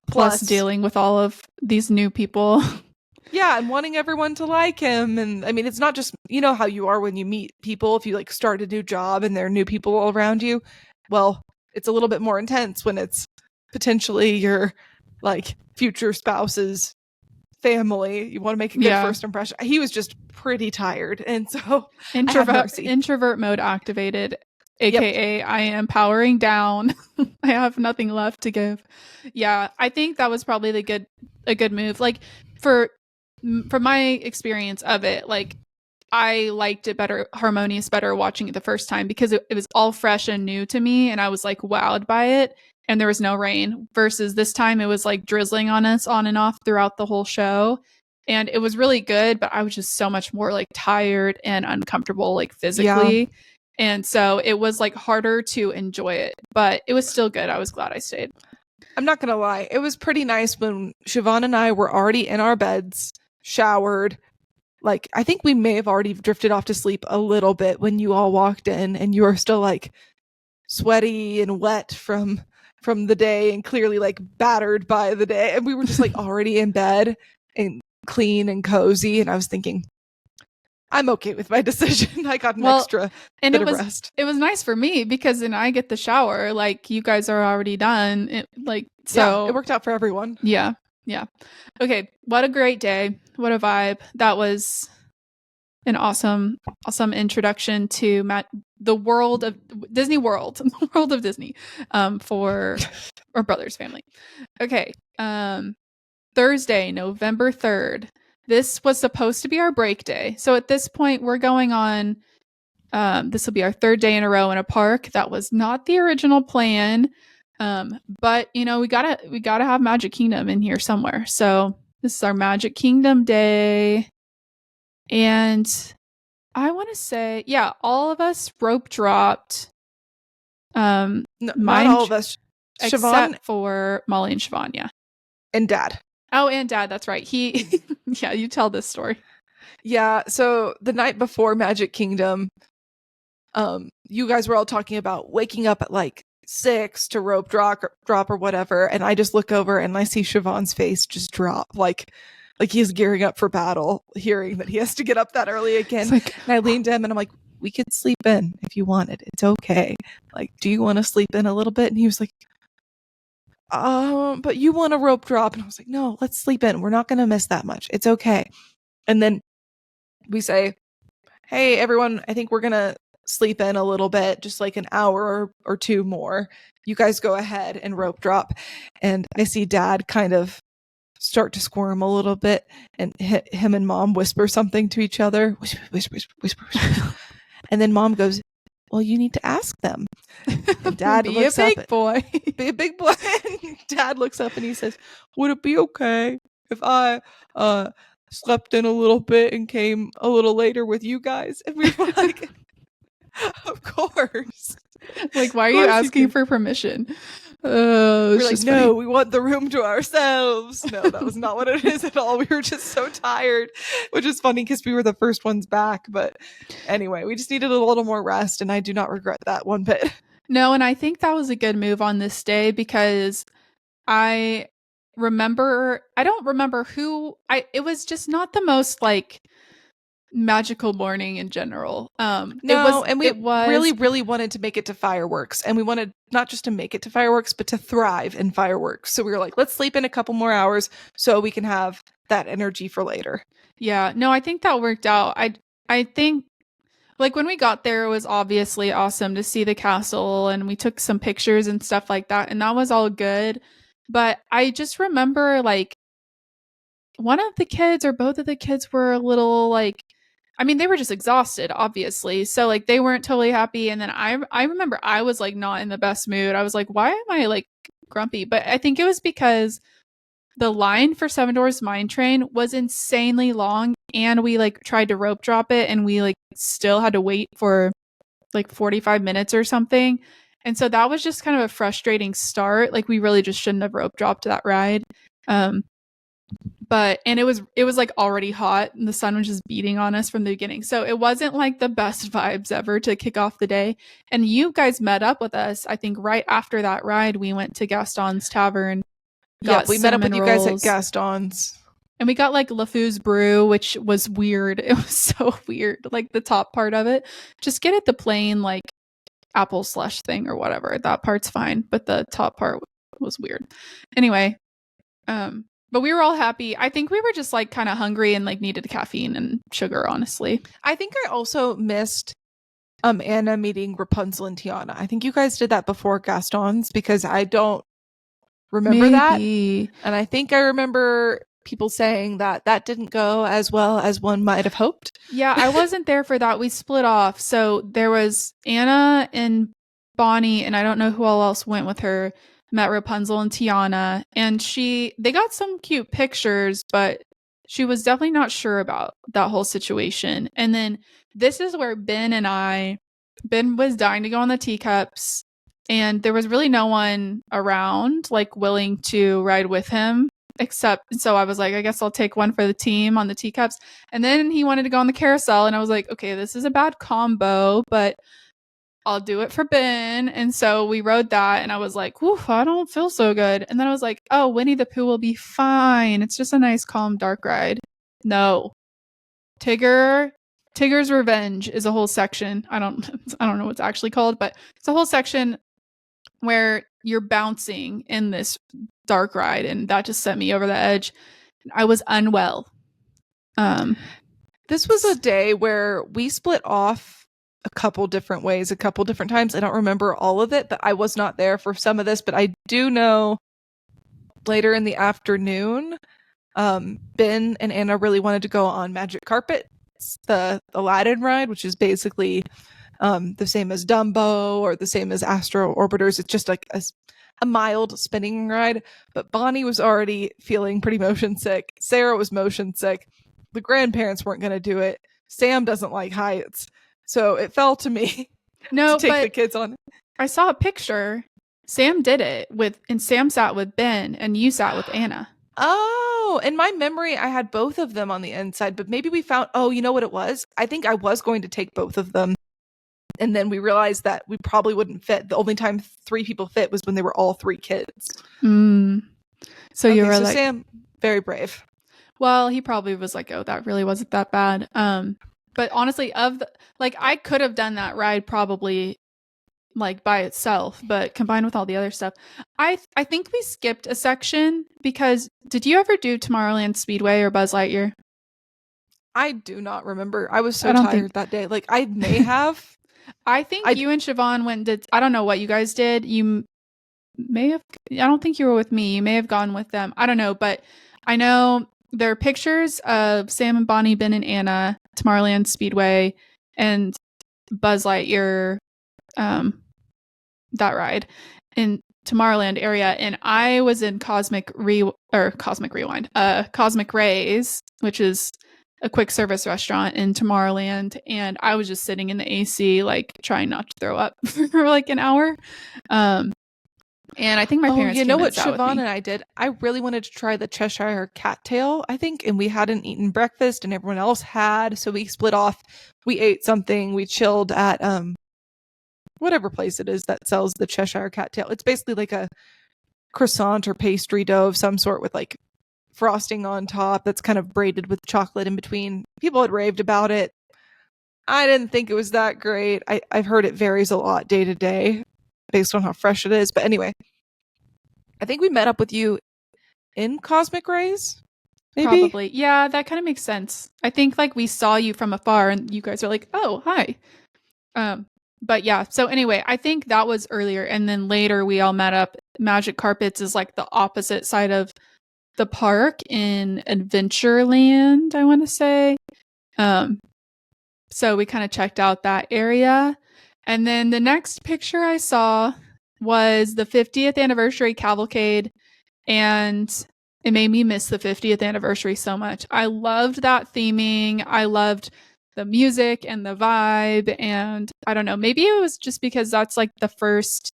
Plus dealing with all of these new people. Yeah, and wanting everyone to like him. And I mean, it's not just, how you are when you meet people, if you like start a new job and there are new people all around you. Well, it's a little bit more intense when it's potentially your like future spouse's family. You want to make a good first impression. He was just pretty tired, and so introvert mode activated, aka I am powering down. I have nothing left to give. Yeah, I think that was probably a good move. Like from my experience of it, like I liked it better, Harmonious better watching it the first time because it was all fresh and new to me, and I was like wowed by it. And there was no rain, versus this time it was like drizzling on us on and off throughout the whole show. And it was really good, but I was just so much more like tired and uncomfortable, like physically. Yeah. And so it was like harder to enjoy it, but it was still good. I was glad I stayed. I'm not going to lie. It was pretty nice when Siobhan and I were already in our beds, showered. Like, I think we may have already drifted off to sleep a little bit when you all walked in and you were still like sweaty and wet from the day and clearly like battered by the day. And we were just like already in bed and clean and cozy. And I was thinking, I'm okay with my decision. I got an extra bit of rest. It was nice for me because then I get the shower. Like you guys are already done. It worked out for everyone. Yeah. Yeah. Okay. What a great day. What a vibe. That was an awesome introduction to the world of Disney World, the world of Disney, for our brother's family. Okay. Thursday, November 3rd. This was supposed to be our break day. So at this point, we're going on, this will be our 3rd day in a row in a park. That was not the original plan. But we gotta have Magic Kingdom in here somewhere. So this is our Magic Kingdom day. And I want to say, all of us rope dropped. Not all of us. Except Siobhan, for Molly and Siobhan, yeah. And Dad. Oh, and Dad, that's right. He, yeah, you tell this story. Yeah, so the night before Magic Kingdom, you guys were all talking about waking up at like 6 to rope drop or whatever, and I just look over and I see Siobhan's face just drop, like he's gearing up for battle, hearing that he has to get up that early again. And I leaned to him and I'm like, we could sleep in if you wanted. It's okay. Like, do you want to sleep in a little bit? And he was like, but you want a rope drop? And I was like, no, let's sleep in. We're not going to miss that much. It's okay. And then we say, hey, everyone, I think we're going to sleep in a little bit, just like an hour or 2 more. You guys go ahead and rope drop. And I see Dad kind of start to squirm a little bit, and him and Mom whisper something to each other. Whisper, whisper, whisper, whisper, whisper. And then Mom goes, well, you need to ask them. And Dad be a big boy. Be a big boy. And Dad looks up and he says, would it be okay if I slept in a little bit and came a little later with you guys? And we were like, of course. Like, why Of are you course you asking can. for permission? Oh, We're it's like, just funny. no, we want the room to ourselves. No, that was not what it is at all. We were just so tired, which is funny because we were the first ones back. But anyway, we just needed a little more rest, and I do not regret that one bit. No, and I think that was a good move on this day because I I don't remember it was just not the most like magical morning in general. No, and we it was really, really wanted to make it to fireworks. And we wanted not just to make it to fireworks, but to thrive in fireworks. So we were like, let's sleep in a couple more hours so we can have that energy for later. Yeah, no, I think that worked out. I think like when we got there, it was obviously awesome to see the castle and we took some pictures and stuff like that, and that was all good. But I just remember like one of the kids or both of the kids were a little like, I mean, they were just exhausted, obviously. So like they weren't totally happy. And then I remember I was like not in the best mood. I was like, why am I like grumpy? But I think it was because the line for Seven Doors Mine Train was insanely long, and we like tried to rope drop it, and we like still had to wait for like 45 minutes or something. And so that was just kind of a frustrating start. Like we really just shouldn't have rope dropped that ride. Um, but and it was like already hot and the sun was just beating on us from the beginning, so it wasn't like the best vibes ever to kick off the day. And you guys met up with us, I think right after that ride. We went to Gaston's Tavern, got Yep, we met up with cinnamon you guys at rolls, Gaston's. and we got like LeFou's brew, which was weird. It was so weird, like the top part of it. Just get it the plain like apple slush thing or whatever, that part's fine, but the top part was weird. Anyway, but we were all happy. I think we were just like kind of hungry and like needed caffeine and sugar, honestly. I think I also missed Anna meeting Rapunzel and Tiana. I think you guys did that before Gaston's because I don't remember that. Maybe. And I think I remember people saying that that didn't go as well as one might have hoped. Yeah, I wasn't there for that. We split off. So there was Anna and Bonnie, and I don't know who all else went with her, met Rapunzel and Tiana, and they got some cute pictures, but she was definitely not sure about that whole situation. And then this is where Ben was dying to go on the teacups, and there was really no one around like willing to ride with him, except so I was like, I guess I'll take one for the team on the teacups. And then he wanted to go on the carousel, and I was like, okay, this is a bad combo, but I'll do it for Ben. And so we rode that, and I was like, whew, I don't feel so good. And then I was like, oh, Winnie the Pooh will be fine. It's just a nice, calm, dark ride. No. Tigger's Revenge is a whole section. I don't know what it's actually called, but it's a whole section where you're bouncing in this dark ride, and that just sent me over the edge. I was unwell. This was a day where we split off a couple different ways, a couple different times. I don't remember all of it, but I was not there for some of this, but I do know later in the afternoon, Ben and Anna really wanted to go on Magic Carpet, the Aladdin ride, which is basically the same as Dumbo or the same as Astro Orbiters. It's just like a mild spinning ride. But Bonnie was already feeling pretty motion sick. Sarah was motion sick. The grandparents weren't going to do it. Sam doesn't like heights. So it fell to me No, to take but the kids on. I saw a picture. Sam did it and Sam sat with Ben and you sat with Anna. Oh, in my memory, I had both of them on the inside, but maybe we found, oh, you know what it was? I think I was going to take both of them. And then we realized that we probably wouldn't fit. The only time 3 people fit was when they were all 3 kids. So you were like, Sam, very brave. Well, he probably was like, oh, that really wasn't that bad. But honestly, I could have done that ride probably like by itself, but combined with all the other stuff, I think we skipped a section because did you ever do Tomorrowland Speedway or Buzz Lightyear? I do not remember. I was so tired that day. Like I may have. I think you and Siobhan went and did. I don't know what you guys did. You may have. I don't think you were with me. You may have gone with them. I don't know, but I know there are pictures of Sam and Bonnie, Ben and Anna, Tomorrowland Speedway, and Buzz Lightyear. That ride. And Tomorrowland area, and I was in Cosmic Rays, which is a quick service restaurant in Tomorrowland, and I was just sitting in the AC, like trying not to throw up for like an hour. And I think my parents. You know came what and sat with Siobhan me. and I did? I really wanted to try the Cheshire cattail, I think, and we hadn't eaten breakfast, and everyone else had, so we split off. We ate something. We chilled at whatever place it is that sells the Cheshire cattail. It's basically like a croissant or pastry dough of some sort with like frosting on top that's kind of braided with chocolate in between. People had raved about it. I didn't think it was that great. I've heard it varies a lot day to day based on how fresh it is. But anyway, I think we met up with you in Cosmic Rays, maybe? Probably. Yeah, that kind of makes sense. I think like we saw you from afar and you guys are like, "Oh, hi." But yeah, so anyway, I think that was earlier, and then later we all met up. Magic Carpets is like the opposite side of the park in Adventureland, I want to say. So we kind of checked out that area. And then the next picture I saw was the 50th anniversary cavalcade, and it made me miss the 50th anniversary so much. I loved that theming. I loved the music and the vibe, and I don't know, maybe it was just because that's like the first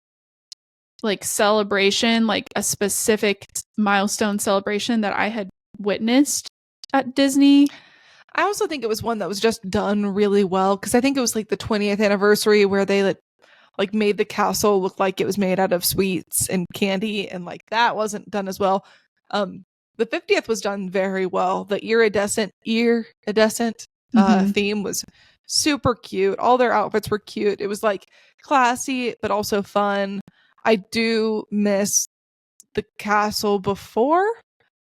like celebration, like a specific milestone celebration that I had witnessed at Disney. I also think it was one that was just done really well because I think it was like the 20th anniversary where they like made the castle look like it was made out of sweets and candy, and like that wasn't done as well. The 50th was done very well. The iridescent theme was super cute. All their outfits were cute. It was like classy but also fun. I do miss the castle before.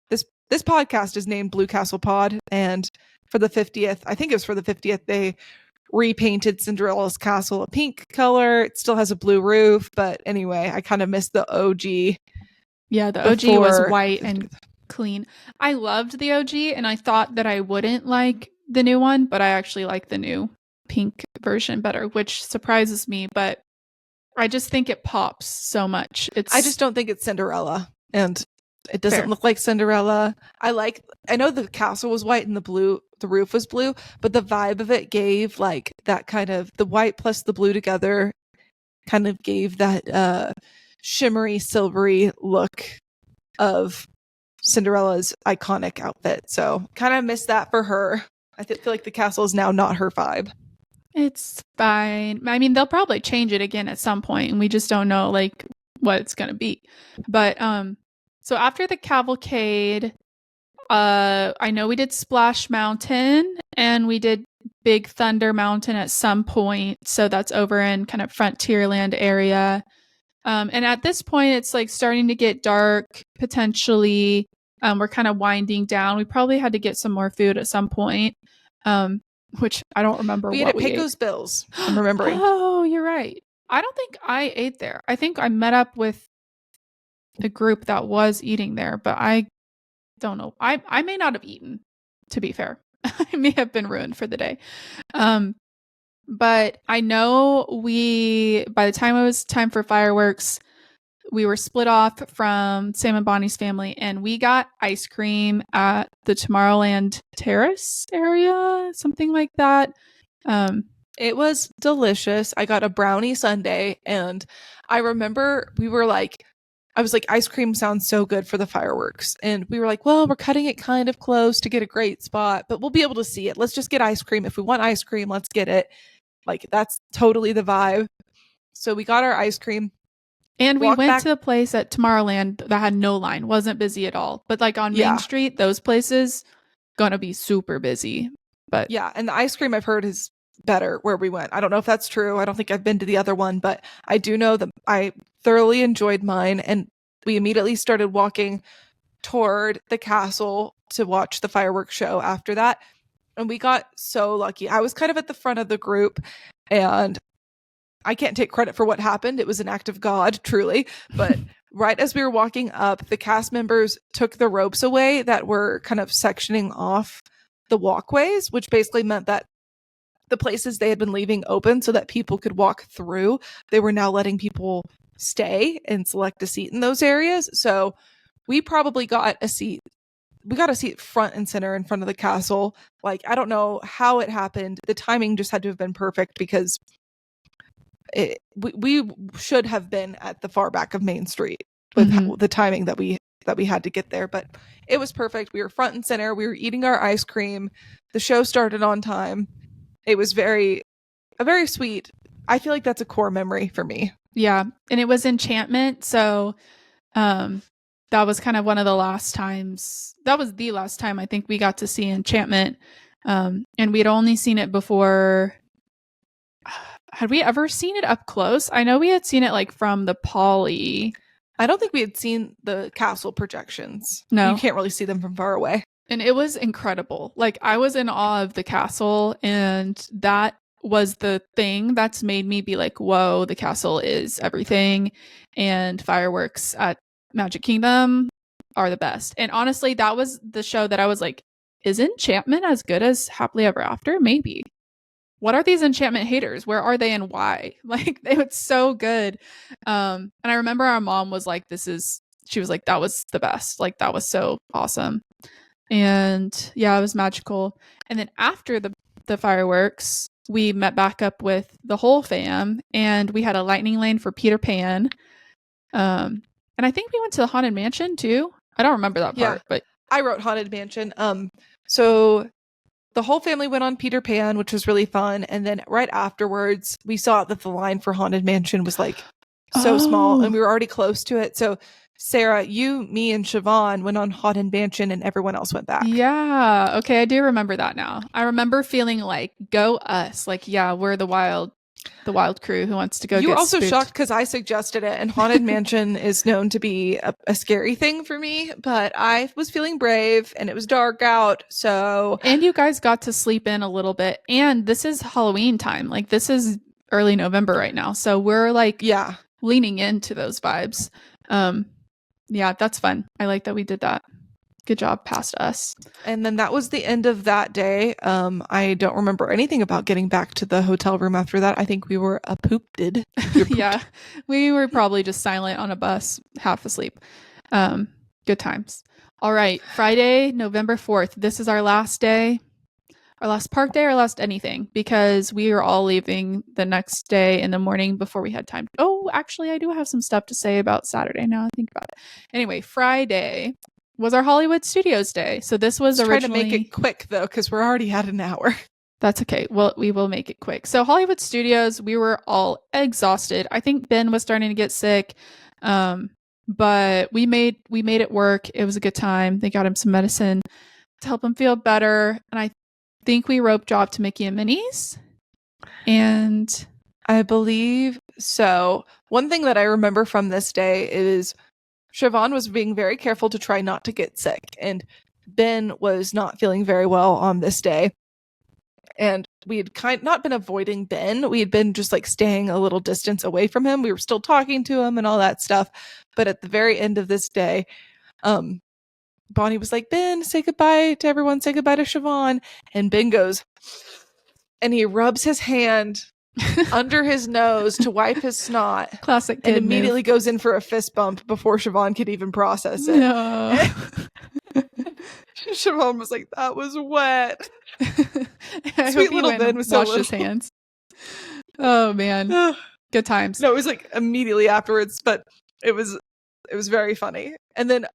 This podcast is named Blue Castle Pod, and for the 50th, I think it was for the 50th, they repainted Cinderella's castle a pink color. It still has a blue roof, but anyway, I kind of missed the OG. Yeah, the OG was white and clean. I loved the OG, and I thought that I wouldn't like the new one, but I actually like the new pink version better, which surprises me, but I just think it pops so much. I just don't think it's Cinderella, and it doesn't look like Cinderella. I know the castle was white and the roof was blue, but the vibe of it gave like that kind of the white plus the blue together kind of gave that shimmery, silvery look of Cinderella's iconic outfit. So kind of missed that for her. I feel like the castle is now not her vibe. It's fine. I mean, they'll probably change it again at some point, and we just don't know like what it's gonna be. But so after the cavalcade, I know we did Splash Mountain and we did Big Thunder Mountain at some point. So that's over in kind of Frontierland area. And at this point, it's like starting to get dark potentially. We're kind of winding down. We probably had to get some more food at some point, which I don't remember we what ate at Pecos Bills. I'm remembering. Oh, you're right. I don't think I ate there. I think I met up with a group that was eating there, but I don't know. I may not have eaten, to be fair. I may have been ruined for the day. But I know by the time it was time for fireworks, we were split off from Sam and Bonnie's family, and we got ice cream at the Tomorrowland Terrace area, something like that. It was delicious. I got a brownie sundae, and I remember I was like, ice cream sounds so good for the fireworks. And we were like, well, we're cutting it kind of close to get a great spot, but we'll be able to see it. Let's just get ice cream. If we want ice cream, let's get it. Like, that's totally the vibe. So we got our ice cream. And we went to a place at Tomorrowland that had no line, wasn't busy at all. But like on Main Street, those places gonna be super busy. But yeah, and the ice cream I've heard is better where we went. I don't know if that's true. I don't think I've been to the other one, but I do know that I thoroughly enjoyed mine, and we immediately started walking toward the castle to watch the fireworks show after that. And we got so lucky. I was kind of at the front of the group, and I can't take credit for what happened. It was an act of God, truly. But right as we were walking up, the cast members took the ropes away that were kind of sectioning off the walkways, which basically meant that the places they had been leaving open so that people could walk through, they were now letting people stay and select a seat in those areas. So we probably got a seat. We got a seat front and center in front of the castle. Like, I don't know how it happened. The timing just had to have been perfect because we should have been at the far back of Main Street with the timing that we had to get there. But it was perfect. We were front and center. We were eating our ice cream. The show started on time. It was very sweet. I feel like that's a core memory for me. Yeah. And it was Enchantment. So that was kind of one of the last times. That was the last time I think we got to see Enchantment. And we'd only seen it before. Had we ever seen it up close? I know we had seen it like from the Poly. I don't think we had seen the castle projections. No. You can't really see them from far away. And it was incredible. Like, I was in awe of the castle, and that was the thing that's made me be like, whoa, the castle is everything. And fireworks at Magic Kingdom are the best. And honestly, that was the show that I was like, is Enchantment as good as Happily Ever After? Maybe. What are these Enchantment haters? Where are they and why? Like, it was so good. And I remember our mom was like, she was like, that was the best. Like, that was so awesome. And yeah, it was magical. And then after the fireworks, we met back up with the whole fam, and we had a lightning lane for Peter Pan. And I think we went to the Haunted Mansion too. I don't remember that part, but I wrote Haunted Mansion. So the whole family went on Peter Pan, which was really fun. And then right afterwards, we saw that the line for Haunted Mansion was like so small, and we were already close to it. So Sarah, you, me, and Siobhan went on Haunted Mansion, and everyone else went back. Yeah. Okay, I do remember that now. I remember feeling like, go us. Like, yeah, we're the wild crew who wants to go. You were also spooked. shocked because I suggested it, and Haunted Mansion is known to be a scary thing for me, but I was feeling brave, and it was dark out, so... And you guys got to sleep in a little bit, and this is Halloween time. Like, this is early November right now, so we're like leaning into those vibes. Yeah, that's fun. I like that we did that. Good job, past us. And then that was the end of that day. I don't remember anything about getting back to the hotel room after that. I think we were pooped. Yeah, we were probably just silent on a bus, half asleep. Good times. All right, Friday, November 4th. This is our last day. Our last park day, our last anything, because we are all leaving the next day in the morning before we had time. Oh, actually, I do have some stuff to say about Saturday now I think about it. Anyway, Friday was our Hollywood Studios day. So this was originally... Try to make it quick, though, because we're already at an hour. That's okay. Well, we will make it quick. So Hollywood Studios, we were all exhausted. I think Ben was starting to get sick, but we made it work. It was a good time. They got him some medicine to help him feel better, and I think we rope dropped to Mickey and Minnie's, and I believe so. One thing that I remember from this day is Siobhan was being very careful to try not to get sick, and Ben was not feeling very well on this day, and we had not been avoiding Ben. We had been just like staying a little distance away from him. We were still talking to him and all that stuff, but at the very end of this day, Bonnie was like, Ben, say goodbye to everyone. Say goodbye to Siobhan. And Ben goes, and he rubs his hand under his nose to wipe his snot. Classic kid and immediately move. Goes in for a fist bump before Siobhan could even process it. No. Siobhan was like, that was wet. Sweet little Ben was so washed his hands. Oh, man. Good times. No, it was like immediately afterwards, but it was very funny. And then,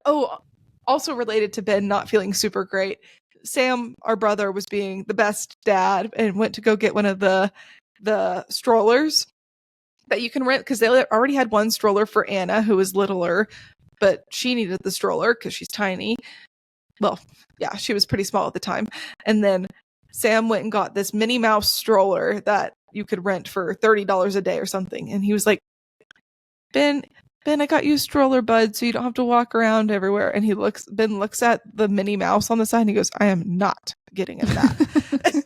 also related to Ben not feeling super great, Sam, our brother, was being the best dad and went to go get one of the strollers that you can rent, because they already had one stroller for Anna, who was littler, but she needed the stroller because she's tiny. Well, yeah, she was pretty small at the time. And then Sam went and got this Minnie Mouse stroller that you could rent for $30 a day or something. And he was like, Ben, I got you a stroller, bud, so you don't have to walk around everywhere. And Ben looks at the Minnie Mouse on the side and he goes, I am not getting in that.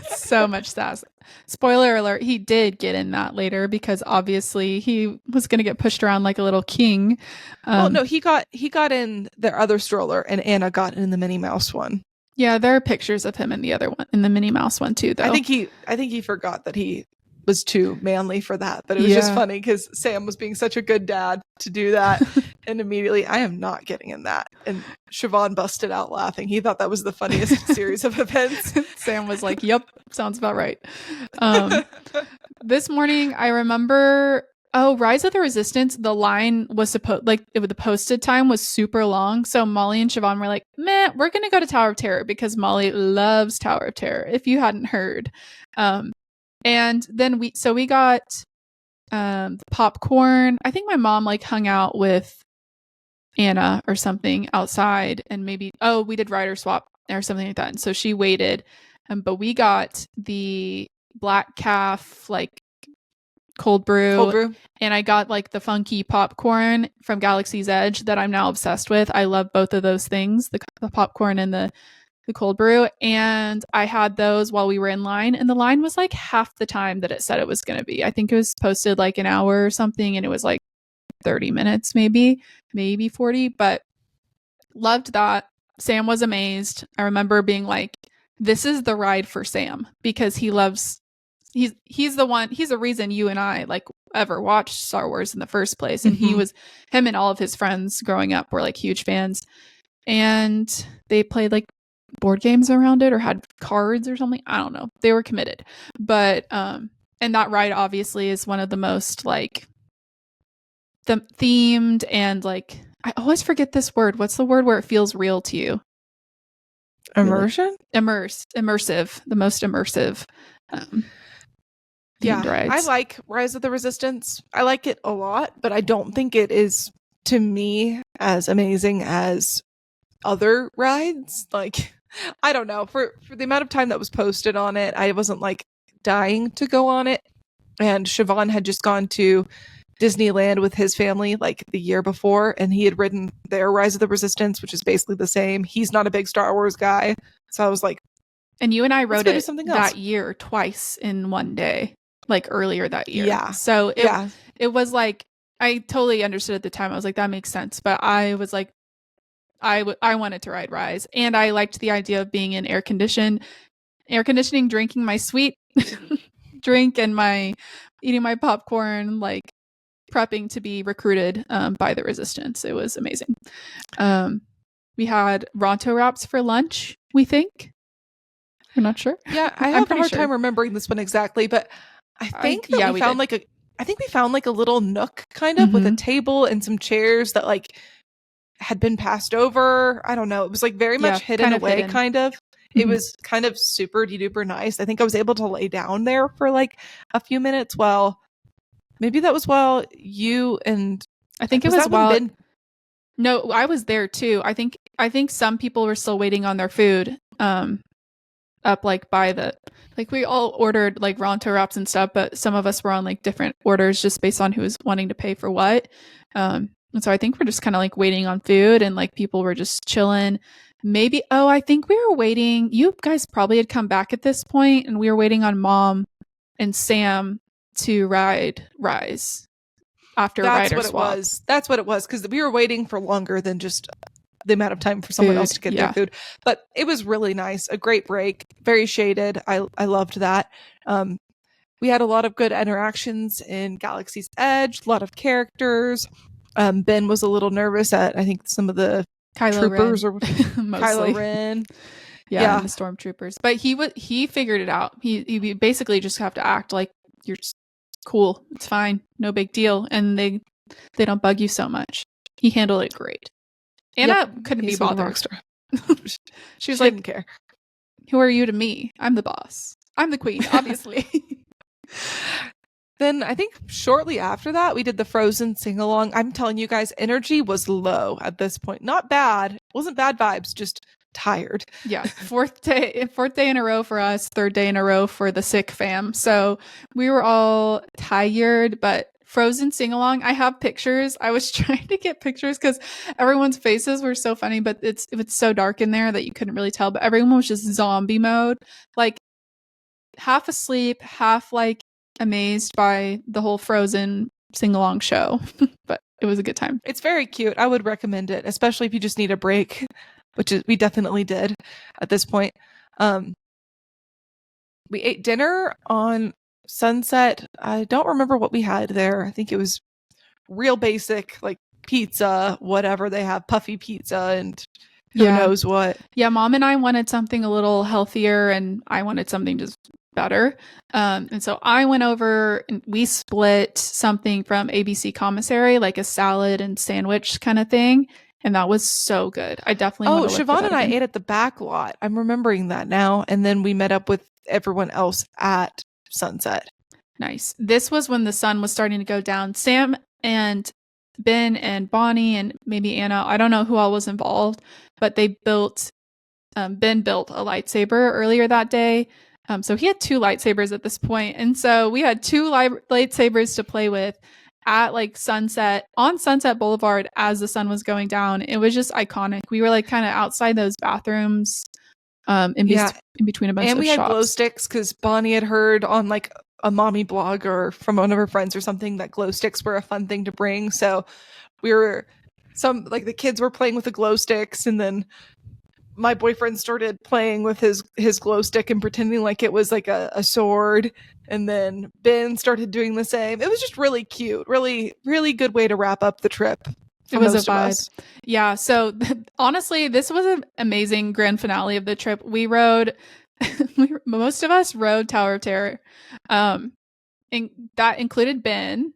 So much sass. Spoiler alert, he did get in that later because obviously he was going to get pushed around like a little king. Well, no, he got in their other stroller and Anna got in the Minnie Mouse one. Yeah, there are pictures of him in the other one, in the Minnie Mouse one too, though. I think he forgot that he was too manly for that. But it was just funny because Sam was being such a good dad to do that. And immediately, I am not getting in that. And Siobhan busted out laughing. He thought that was the funniest series of events. Sam was like, yep, sounds about right. This morning, I remember, Rise of the Resistance, the line was the posted time was super long. So Molly and Siobhan were like, meh, we're going to go to Tower of Terror because Molly loves Tower of Terror, if you hadn't heard. And then we got popcorn. I think my mom like hung out with Anna or something outside, and maybe we did rider swap or something like that. And so she waited, but we got the Black Calf like cold brew, and I got like the funky popcorn from Galaxy's Edge that I'm now obsessed with. I love both of those things, the popcorn and the cold brew, and I had those while we were in line, and the line was like half the time that it said it was going to be. I think it was posted like an hour or something, and it was like 30 minutes, maybe 40, but loved that. Sam was amazed. I remember being like, this is the ride for Sam because he's the reason you and I like ever watched Star Wars in the first place. And him and all of his friends growing up were like huge fans, and they played like board games around it or had cards or something. I don't know. They were committed. But and that ride obviously is one of the most like themed and like, I always forget this word. What's the word where it feels real to you? Immersion? Immersive. The most immersive themed rides. I like Rise of the Resistance. I like it a lot, but I don't think it is, to me, as amazing as other rides. Like, I don't know. For the amount of time that was posted on it, I wasn't like dying to go on it. And Siobhan had just gone to Disneyland with his family like the year before, and he had ridden their Rise of the Resistance, which is basically the same. He's not a big Star Wars guy, so I was like, and you and I rode it that year twice in one day, like earlier that year. Yeah. So it was like, I totally understood at the time. I was like, that makes sense. But I was like, I wanted to ride Rise, and I liked the idea of being in air conditioning, drinking my sweet drink and eating my popcorn, like prepping to be recruited by the Resistance. It was amazing. We had Ronto wraps for lunch, we think. I'm not sure. Yeah, I have a hard time remembering this one exactly, but I think we found like a little nook kind of with a table and some chairs that like had been passed over. I don't know. It was like very much hidden away, kind of. It was kind of super duper nice. I think I was able to lay down there for like a few minutes while you and I think it was while No, I was there too. I think some people were still waiting on their food up like by the, like we all ordered like Ronto wraps and stuff, but some of us were on like different orders just based on who was wanting to pay for what. And so I think we're just kind of like waiting on food, and like people were just chilling. Maybe, I think we were waiting. You guys probably had come back at this point, and we were waiting on Mom and Sam to ride Rise after rider swap. That's what it was, because we were waiting for longer than just the amount of time for someone else to get their food. But it was really nice. A great break. Very shaded. I loved that. We had a lot of good interactions in Galaxy's Edge. A lot of characters. Ben was a little nervous at, I think, some of the troopers or Kylo Ren. Yeah, and the stormtroopers. But he figured it out. He basically just have to act like you're cool. It's fine. No big deal. And they don't bug you so much. He handled it great. Anna couldn't be bothered. She was like, didn't care. Who are you to me? I'm the boss. I'm the queen, obviously. Then I think shortly after that, we did the Frozen sing-along. I'm telling you guys, energy was low at this point. Not bad. It wasn't bad vibes, just tired. Yeah. Fourth day in a row for us, third day in a row for the sick fam. So we were all tired, but Frozen sing-along, I have pictures. I was trying to get pictures because everyone's faces were so funny, but it was so dark in there that you couldn't really tell. But everyone was just zombie mode, like half asleep, half like amazed by the whole Frozen sing-along show. But it was a good time. It's very cute. I would recommend it, especially if you just need a break, which we definitely did at this point. We ate dinner on Sunset. I don't remember what we had there. I think it was real basic, like pizza, whatever they have, puffy pizza, and who knows what. Yeah, Mom and I wanted something a little healthier, and I wanted something just better. And so I went over and we split something from ABC Commissary, like a salad and sandwich kind of thing. And that was so good. I definitely want to look for Siobhan that and I again. ate at the back lot. I'm remembering that now. And then we met up with everyone else at Sunset. Nice. This was when the sun was starting to go down. Sam and Ben and Bonnie and maybe Anna, I don't know who all was involved, but they built, Ben built a lightsaber earlier that day. So he had 2 lightsabers at this point. And so we had 2 lightsabers to play with at like sunset on Sunset Boulevard as the sun was going down. It was just iconic. We were like kind of outside those bathrooms in between a bunch of shops. And we had glow sticks because Bonnie had heard on like a mommy blog or from one of her friends or something that glow sticks were a fun thing to bring. So we were the kids were playing with the glow sticks, and then my boyfriend started playing with his glow stick and pretending like it was like a sword. And then Ben started doing the same. It was just really cute. Really, really good way to wrap up the trip. It was a vibe. Yeah. So honestly, this was an amazing grand finale of the trip. We rode, most of us rode Tower of Terror. And that included Ben.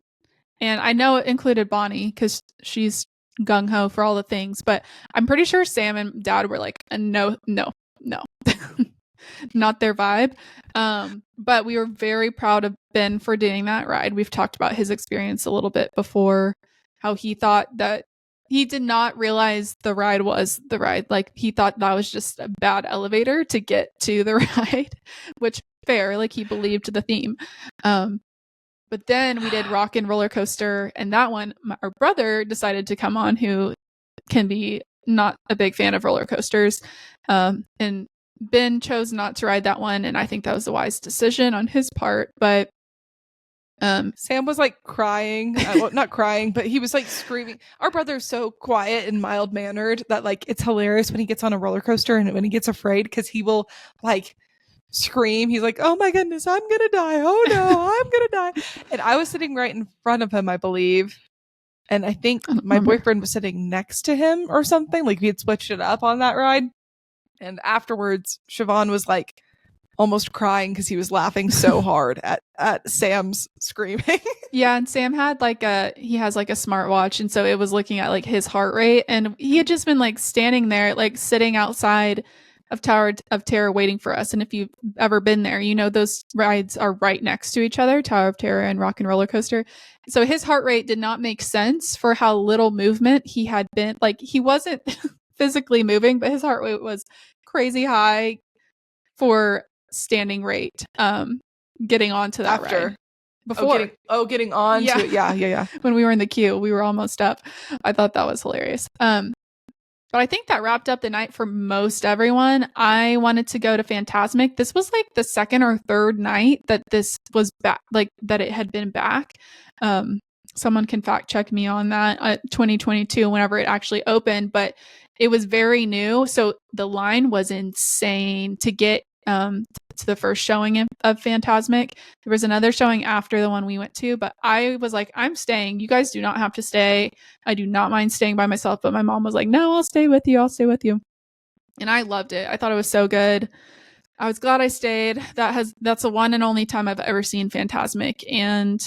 And I know it included Bonnie because she's gung ho for all the things. But I'm pretty sure Sam and Dad were like, no. Not their vibe. But we were very proud of Ben for doing that ride. We've talked about his experience a little bit before, how he thought that he did not realize the ride was the ride. Like he thought that was just a bad elevator to get to the ride, which fair, like he believed the theme. But then we did Rock and Roller Coaster, and that one, our brother decided to come on, who can be not a big fan of roller coasters. And Ben chose not to ride that one, and I think that was a wise decision on his part. But Sam was like crying, well, not crying, but he was like screaming. Our brother's so quiet and mild mannered that like it's hilarious when he gets on a roller coaster and when he gets afraid, because he will like scream. He's like, oh my goodness, I'm gonna die. Oh no, I'm gonna die. And I was sitting right in front of him, I believe. And I think my boyfriend was sitting next to him or something. Like we had switched it up on that ride. And afterwards, Siobhan was like almost crying because he was laughing so hard at Sam's screaming. Yeah, and Sam had he has like a smartwatch, and so it was looking at like his heart rate, and he had just been like standing there, like sitting outside of Tower of Terror waiting for us. And if you've ever been there, you know those rides are right next to each other, Tower of Terror and Rock and Roller Coaster. So his heart rate did not make sense for how little movement he had been. Like he wasn't physically moving, but his heart rate was crazy high for standing rate. Getting onto that ride. Before getting on to it. Yeah. When we were in the queue, we were almost up. I thought that was hilarious. But I think that wrapped up the night for most everyone. I wanted to go to Fantasmic. This was like the second or third night that this was back, like that it had been back. Someone can fact check me on that. 2022, whenever it actually opened, but it was very new. So the line was insane to get to the first showing of Fantasmic. There was another showing after the one we went to, but I was like, I'm staying. You guys do not have to stay. I do not mind staying by myself, but my mom was like, no, I'll stay with you. And I loved it. I thought it was so good. I was glad I stayed. That's the one and only time I've ever seen Fantasmic, and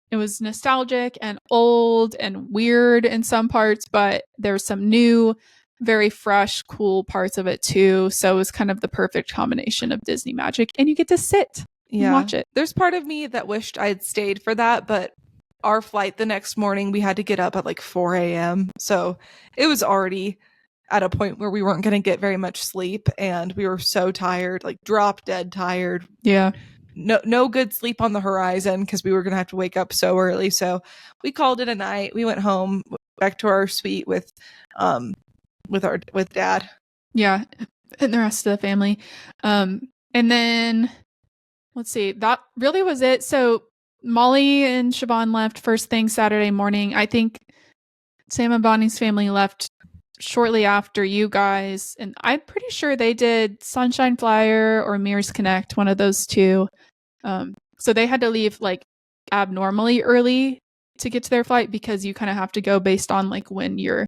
it was nostalgic and old and weird in some parts, but there's some new, very fresh, cool parts of it too. So it was kind of the perfect combination of Disney magic, and you get to sit and watch it. There's part of me that wished I had stayed for that, but our flight the next morning, we had to get up at like 4 a.m. So it was already at a point where we weren't going to get very much sleep, and we were so tired, like drop dead tired. Yeah. No good sleep on the horizon because we were going to have to wake up so early. So we called it a night. We went home back to our suite with Dad. Yeah, and the rest of the family. And then let's see, that really was it. So Molly and Siobhan left first thing Saturday morning. I think Sam and Bonnie's family left shortly after you guys, and I'm pretty sure they did Sunshine Flyer or Mirrors Connect, one of those two. So they had to leave like abnormally early to get to their flight because you kind of have to go based on like when you're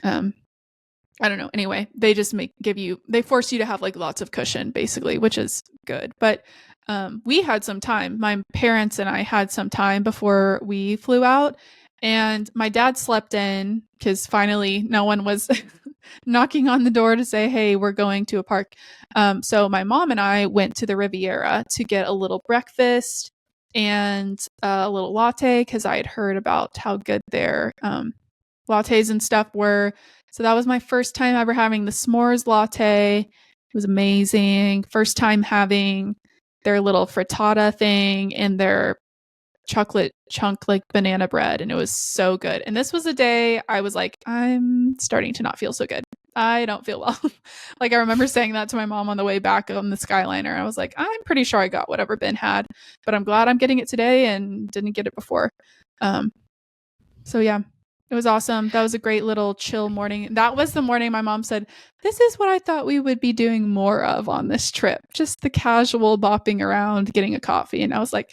I don't know. Anyway, they just they force you to have like lots of cushion basically, which is good. But we had some time. My parents and I had some time before we flew out, and my dad slept in because finally no one was knocking on the door to say, hey, we're going to a park. So my mom and I went to the Riviera to get a little breakfast and a little latte because I had heard about how good their lattes and stuff were. So that was my first time ever having the s'mores latte. It was amazing. First time having their little frittata thing and their chocolate chunk like banana bread, and it was so good. And this was a day I was like, I'm starting to not feel so good. I don't feel well. Like I remember saying that to my mom on the way back on the Skyliner. I was like, I'm pretty sure I got whatever Ben had, but I'm glad I'm getting it today and didn't get it before. So yeah, it was awesome. That was a great little chill morning. That was the morning my mom said, this is what I thought we would be doing more of on this trip. Just the casual bopping around, getting a coffee. And I was like,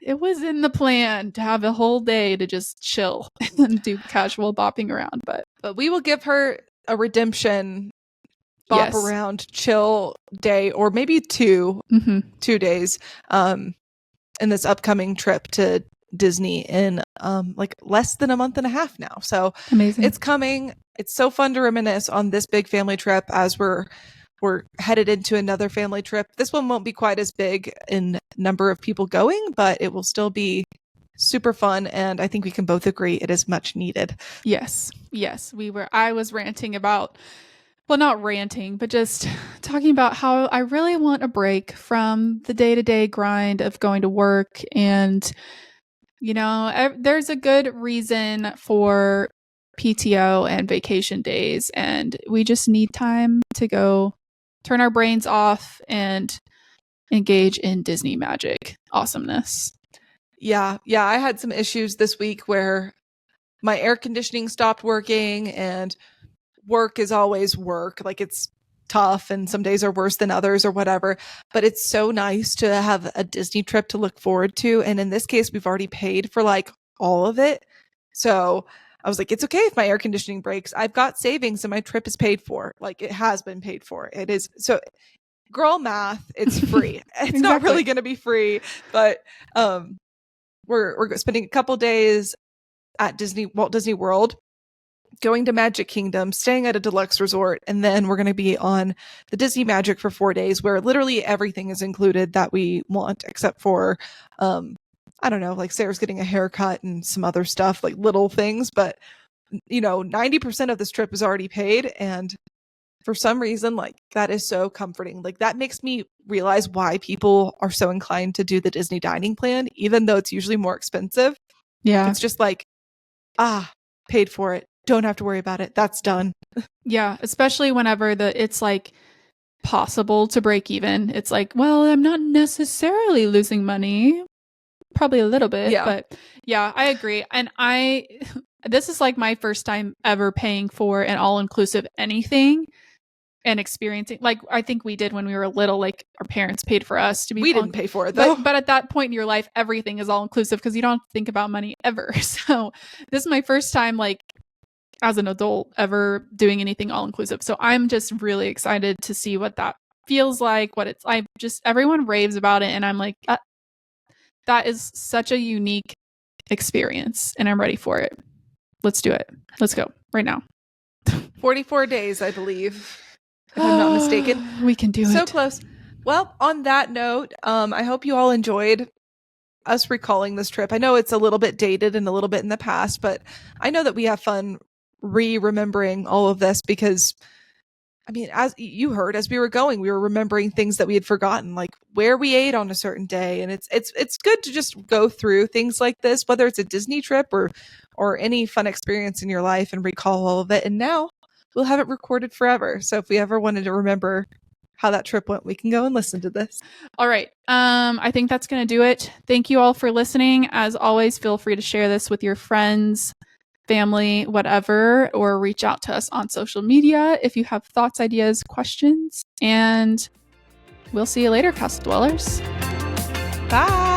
it was in the plan to have a whole day to just chill and do casual bopping around. But we will give her a redemption bop around chill day, or maybe 2 days in this upcoming trip to Disney in like less than a month and a half now. So amazing. It's coming. It's so fun to reminisce on this big family trip as we're headed into another family trip. This one won't be quite as big in number of people going, but it will still be super fun, and I think we can both agree it is much needed. Yes. I was ranting about, well, not ranting, but just talking about how I really want a break from the day-to-day grind of going to work. And, you know, there's a good reason for PTO and vacation days, and we just need time to go turn our brains off and engage in Disney magic awesomeness. Yeah, I had some issues this week where my air conditioning stopped working, and work is always work. Like, it's tough and some days are worse than others or whatever, but it's so nice to have a Disney trip to look forward to. And in this case, we've already paid for like all of it. So I was like, it's okay if my air conditioning breaks. I've got savings and my trip is paid for. Like, it has been paid for. It is. So girl math, it's free. It's Exactly. Not really going to be free, but we're spending a couple days at Walt Disney World, going to Magic Kingdom, staying at a deluxe resort, and then we're going to be on the Disney Magic for 4 days, where literally everything is included that we want, except for, I don't know, like Sarah's getting a haircut and some other stuff, like little things. But, 90% of this trip is already paid. And for some reason, like, that is so comforting. Like, that makes me realize why people are so inclined to do the Disney dining plan, even though it's usually more expensive. Yeah. It's just like, paid for it. Don't have to worry about it. That's done. Yeah, especially whenever it's like possible to break even. It's like, well, I'm not necessarily losing money. Probably a little bit, Yeah. But yeah, I agree. And this is like my first time ever paying for an all-inclusive anything and experiencing, like I think we did when we were little, like our parents paid for us to be. We didn't pay for it though. But at that point in your life, everything is all-inclusive because you don't think about money ever. So this is my first time, like, as an adult, ever doing anything all-inclusive. So I'm just really excited to see what that feels like, what it's like. Everyone raves about it, and I'm like, that is such a unique experience, and I'm ready for it. Let's do it. Let's go right now. 44 days, I believe, if I'm not mistaken. We can do it. So close. Well, on that note, I hope you all enjoyed us recalling this trip. I know it's a little bit dated and a little bit in the past, but I know that we have fun remembering all of this, because I mean, as you heard, as we were going, we were remembering things that we had forgotten, like where we ate on a certain day. And it's good to just go through things like this, whether it's a Disney trip or any fun experience in your life, and recall all of it. And now we'll have it recorded forever. So if we ever wanted to remember how that trip went, we can go and listen to this. All right. I think that's going to do it. Thank you all for listening. As always, feel free to share this with your friends, family, whatever, or reach out to us on social media if you have thoughts, ideas, questions, and we'll see you later, Castle Dwellers. Bye.